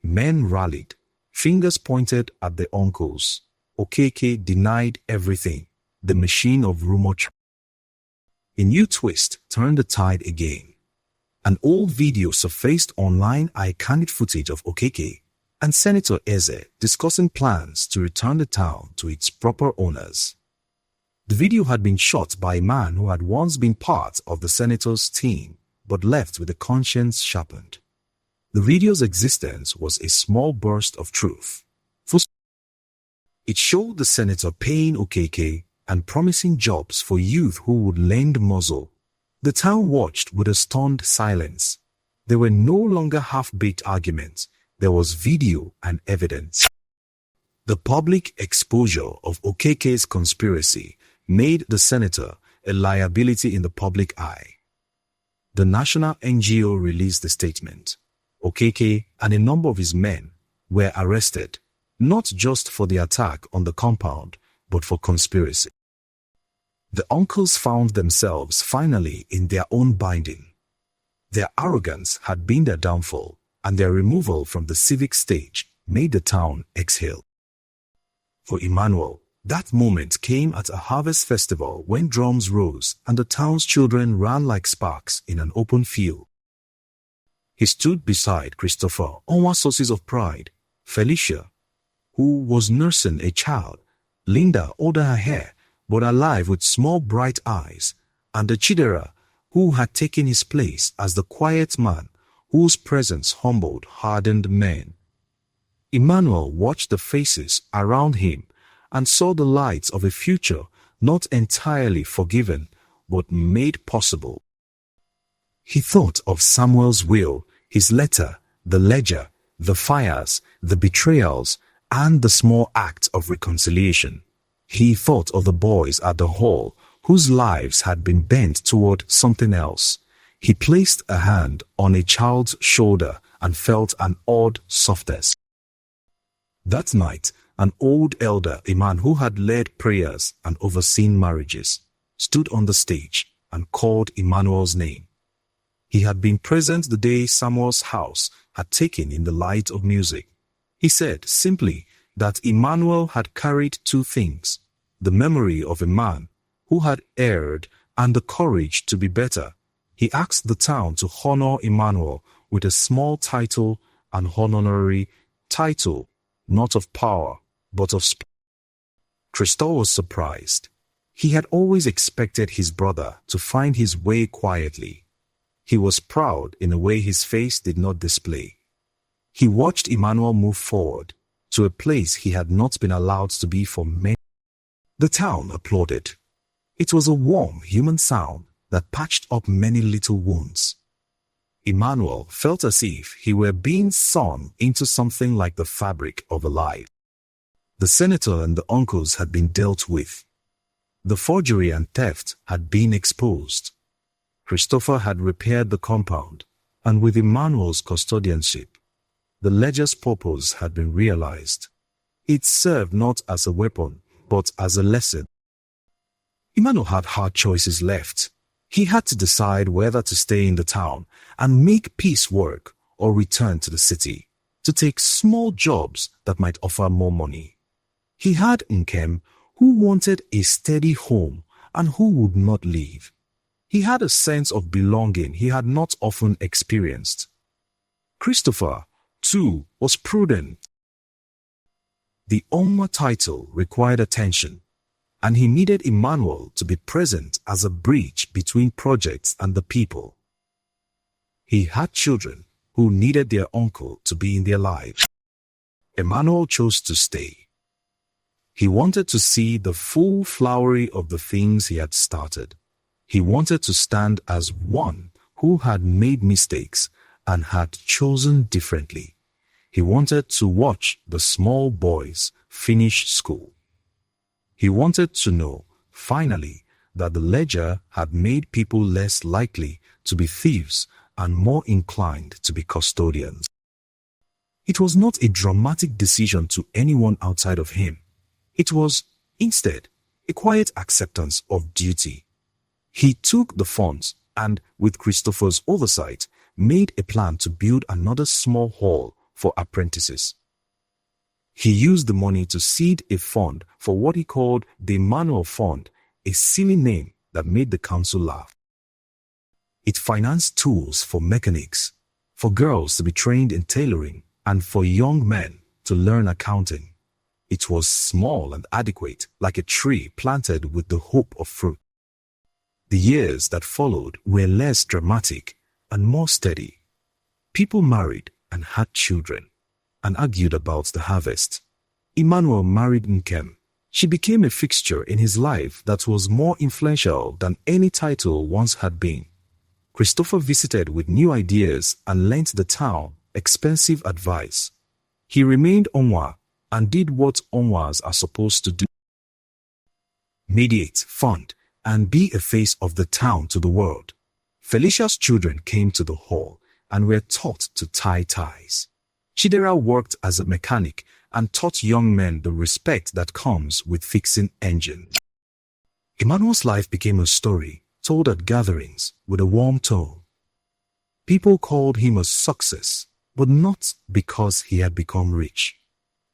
Men rallied, fingers pointed at the uncles. Okeke denied everything. The machine of rumor. A new twist turned the tide again. An old video surfaced online, iconic footage of Okeke and Senator Eze discussing plans to return the town to its proper owners. The video had been shot by a man who had once been part of the senator's team but left with a conscience sharpened. The video's existence was a small burst of truth. It showed the senator paying Okeke and promising jobs for youth who would lend muzzle. The town watched with a stunned silence. There were no longer half-baked arguments. There was video and evidence. The public exposure of Okeke's conspiracy made the senator a liability in the public eye. The national NGO released a statement. Okeke and a number of his men were arrested, not just for the attack on the compound, but for conspiracy. The uncles found themselves finally in their own binding. Their arrogance had been their downfall, and their removal from the civic stage made the town exhale. For Emmanuel, that moment came at a harvest festival when drums rose and the town's children ran like sparks in an open field. He stood beside Christopher, Onwa's sources of pride, Felicia, who was nursing a child, Linda, older her hair, but alive with small bright eyes, and the Chidera, who had taken his place as the quiet man whose presence humbled hardened men. Emmanuel watched the faces around him and saw the lights of a future not entirely forgiven but made possible. He thought of Samuel's will, his letter, the ledger, the fires, the betrayals, and the small act of reconciliation. He thought of the boys at the hall whose lives had been bent toward something else. He placed a hand on a child's shoulder and felt an odd softness. That night, an old elder, a man who had led prayers and overseen marriages, stood on the stage and called Emmanuel's name. He had been present the day Samuel's house had taken in the light of music. He said simply that Emmanuel had carried two things: the memory of a man who had erred and the courage to be better. He asked the town to honor Emmanuel with a small title, an honorary title, not of power, but of spirit. Christo was surprised. He had always expected his brother to find his way quietly. He was proud in a way his face did not display. He watched Emmanuel move forward to a place he had not been allowed to be for many. The town applauded. It was a warm human sound that patched up many little wounds. Emmanuel felt as if he were being sewn into something like the fabric of a life. The senator and the uncles had been dealt with. The forgery and theft had been exposed. Christopher had repaired the compound, and with Emmanuel's custodianship, the ledger's purpose had been realized. It served not as a weapon, but as a lesson. Emmanuel had hard choices left. He had to decide whether to stay in the town and make peace work, or return to the city to take small jobs that might offer more money. He had Nkem, who wanted a steady home and who would not leave. He had a sense of belonging he had not often experienced. Christopher, too, was prudent. The Onwa title required attention, and he needed Emmanuel to be present as a bridge between projects and the people. He had children who needed their uncle to be in their lives. Emmanuel chose to stay. He wanted to see the full flowery of the things he had started. He wanted to stand as one who had made mistakes and had chosen differently. He wanted to watch the small boys finish school. He wanted to know, finally, that the ledger had made people less likely to be thieves and more inclined to be custodians. It was not a dramatic decision to anyone outside of him. It was, instead, a quiet acceptance of duty. He took the funds and, with Christopher's oversight, made a plan to build another small hall for apprentices. He used the money to seed a fund for what he called the Emmanuel Fund, a silly name that made the council laugh. It financed tools for mechanics, for girls to be trained in tailoring, and for young men to learn accounting. It was small and adequate, like a tree planted with the hope of fruit. The years that followed were less dramatic and more steady. People married and had children, and argued about the harvest. Emmanuel married Nkem. She became a fixture in his life that was more influential than any title once had been. Christopher visited with new ideas and lent the town expensive advice. He remained Onwa and did what Onwas are supposed to do: mediate, fund, and be a face of the town to the world. Felicia's children came to the hall and were taught to tie ties. Chidera worked as a mechanic and taught young men the respect that comes with fixing engines. Emmanuel's life became a story told at gatherings with a warm tone. People called him a success, but not because he had become rich.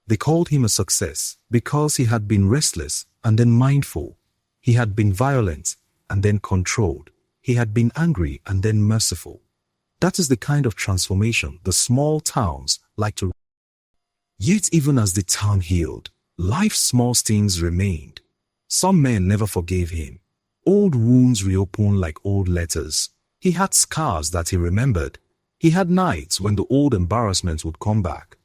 They called him a success because he had been restless and then mindful. He had been violent and then controlled. He had been angry and then merciful. That is the kind of transformation the small towns like to. Yet even as the town healed, life's small stings remained. Some men never forgave him. Old wounds reopened like old letters. He had scars that he remembered. He had nights when the old embarrassments would come back.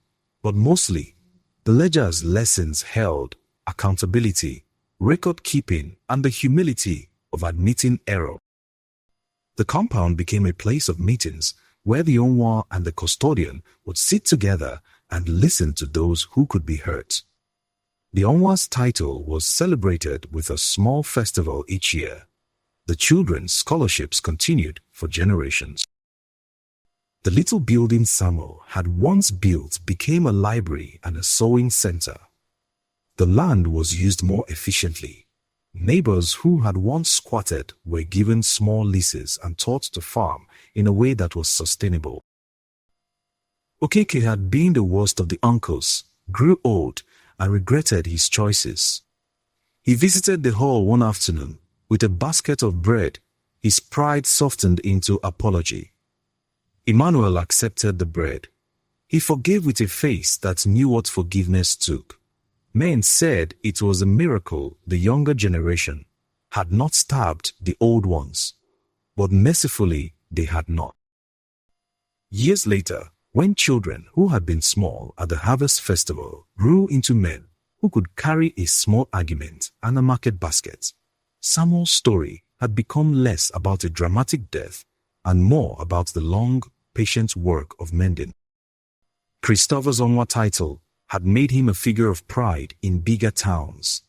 But mostly, the ledger's lessons held accountability, record-keeping, and the humility of admitting error. The compound became a place of meetings where the Onwa and the custodian would sit together and listen to those who could be hurt. The Onwa's title was celebrated with a small festival each year. The children's scholarships continued for generations. The little building Samuel had once built became a library and a sewing center. The land was used more efficiently. Neighbors who had once squatted were given small leases and taught to farm in a way that was sustainable. Okeke had been the worst of the uncles, grew old, and regretted his choices. He visited the hall one afternoon with a basket of bread, his pride softened into apology. Emmanuel accepted the bread. He forgave with a face that knew what forgiveness took. Men said it was a miracle the younger generation had not stabbed the old ones, but mercifully they had not. Years later, when children who had been small at the harvest festival grew into men who could carry a small argument and a market basket, Samuel's story had become less about a dramatic death and more about the long, patient work of mending. Christopher's Onwa title had made him a figure of pride in bigger towns.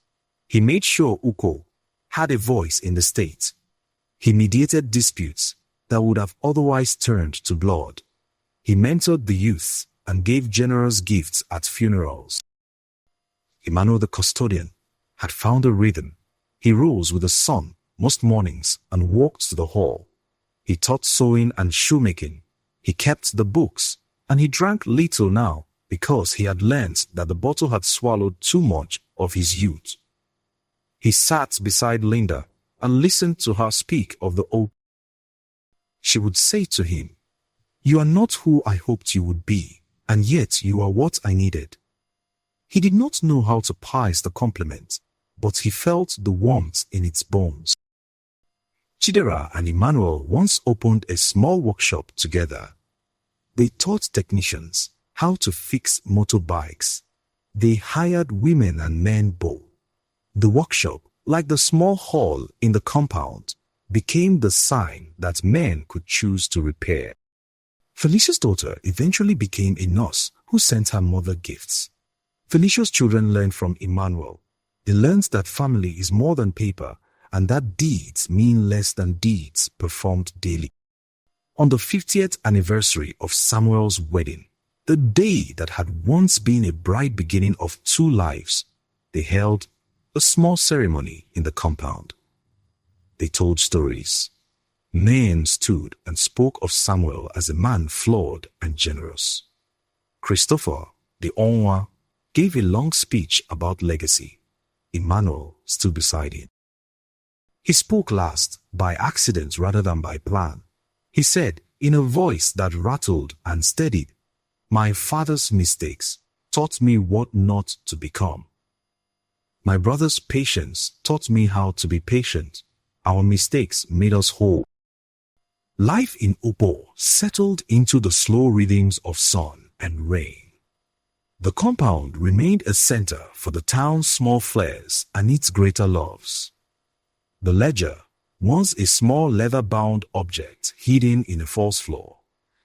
He made sure Ukpo had a voice in the state. He mediated disputes that would have otherwise turned to blood. He mentored the youth and gave generous gifts at funerals. Emmanuel the custodian had found a rhythm. He rose with the sun most mornings and walked to the hall. He taught sewing and shoemaking. He kept the books and he drank little now because he had learnt that the bottle had swallowed too much of his youth. He sat beside Linda and listened to her speak of the old. She would say to him, "You are not who I hoped you would be, and yet you are what I needed." He did not know how to price the compliment, but he felt the warmth in its bones. Chidera and Emmanuel once opened a small workshop together. They taught technicians how to fix motorbikes. They hired women and men both. The workshop, like the small hall in the compound, became the sign that men could choose to repair. Felicia's daughter eventually became a nurse who sent her mother gifts. Felicia's children learned from Emmanuel. They learned that family is more than paper and that deeds mean less than deeds performed daily. On the 50th anniversary of Samuel's wedding, the day that had once been a bright beginning of two lives, they held a small ceremony in the compound. They told stories. Men stood and spoke of Samuel as a man flawed and generous. Christopher, the Onwa, gave a long speech about legacy. Emmanuel stood beside him. He spoke last, by accident rather than by plan. He said, in a voice that rattled and steadied, "My father's mistakes taught me what not to become. My brother's patience taught me how to be patient. Our mistakes made us whole." Life in Ukpo settled into the slow rhythms of sun and rain. The compound remained a center for the town's small flares and its greater loves. The ledger, once a small leather-bound object hidden in a false floor,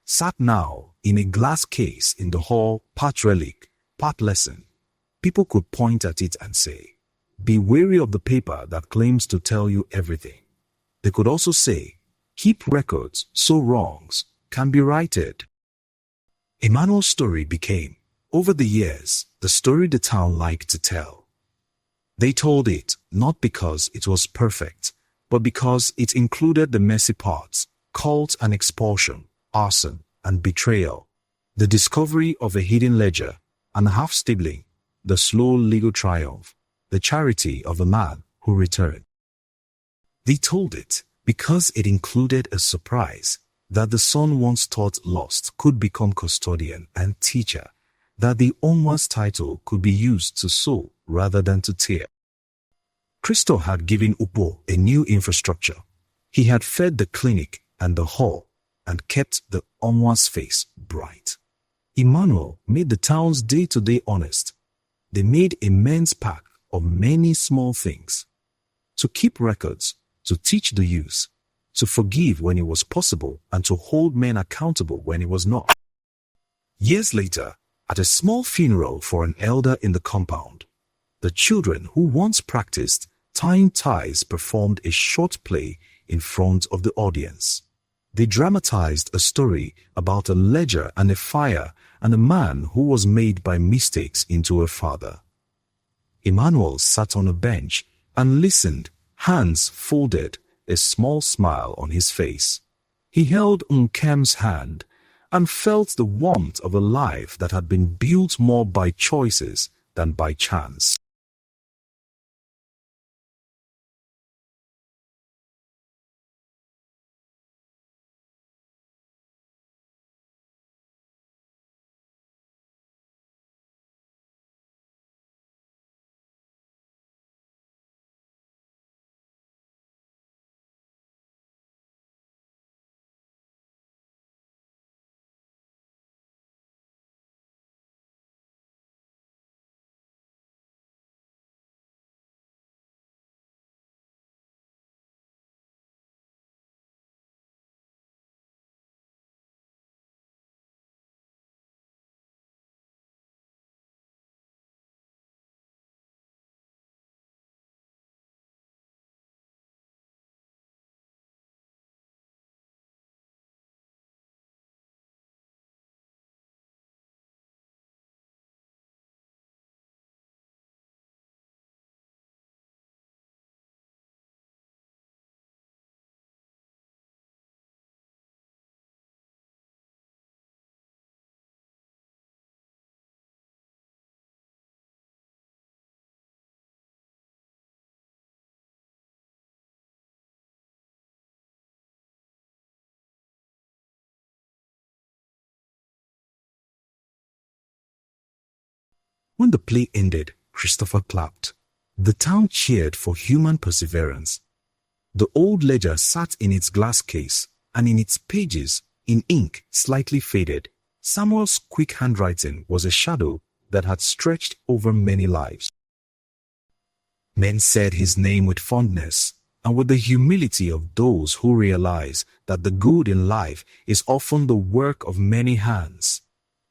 sat now in a glass case in the hall, part relic, part lesson. People could point at it and say, "Be wary of the paper that claims to tell you everything." They could also say, "Keep records so wrongs can be righted." Emmanuel's story became, over the years, the story the town liked to tell. They told it not because it was perfect, but because it included the messy parts, cult and expulsion, arson and betrayal, the discovery of a hidden ledger, and a half-sibling, the slow legal triumph, the charity of a man who returned. They told it because it included a surprise that the son once thought lost could become custodian and teacher, that the Onwa's title could be used to sow rather than to tear. Christo had given Ukpo a new infrastructure. He had fed the clinic and the hall and kept the Onwa's face bright. Emmanuel made the town's day-to-day honest. They made a men's pack of many small things. To keep records, to teach the youth, to forgive when it was possible, and to hold men accountable when it was not. Years later, at a small funeral for an elder in the compound, the children who once practiced tying ties performed a short play in front of the audience. They dramatized a story about a ledger and a fire and a man who was made by mistakes into a father. Emmanuel sat on a bench and listened, hands folded, a small smile on his face. He held Nkem's hand and felt the warmth of a life that had been built more by choices than by chance. When the play ended, Christopher clapped. The town cheered for human perseverance. The old ledger sat in its glass case, and in its pages, in ink slightly faded, Samuel's quick handwriting was a shadow that had stretched over many lives. Men said his name with fondness, and with the humility of those who realize that the good in life is often the work of many hands,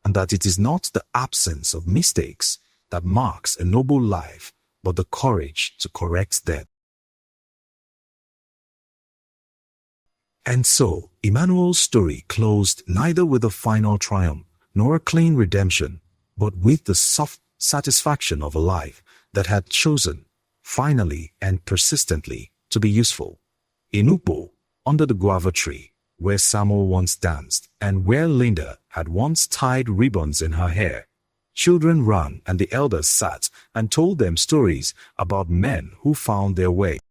and that it is not the absence of mistakes that marks a noble life, but the courage to correct them. And so, Emmanuel's story closed neither with a final triumph nor a clean redemption, but with the soft satisfaction of a life that had chosen, finally and persistently, to be useful. In Ukpo, under the guava tree, where Samuel once danced, and where Linda had once tied ribbons in her hair, children ran and the elders sat and told them stories about men who found their way.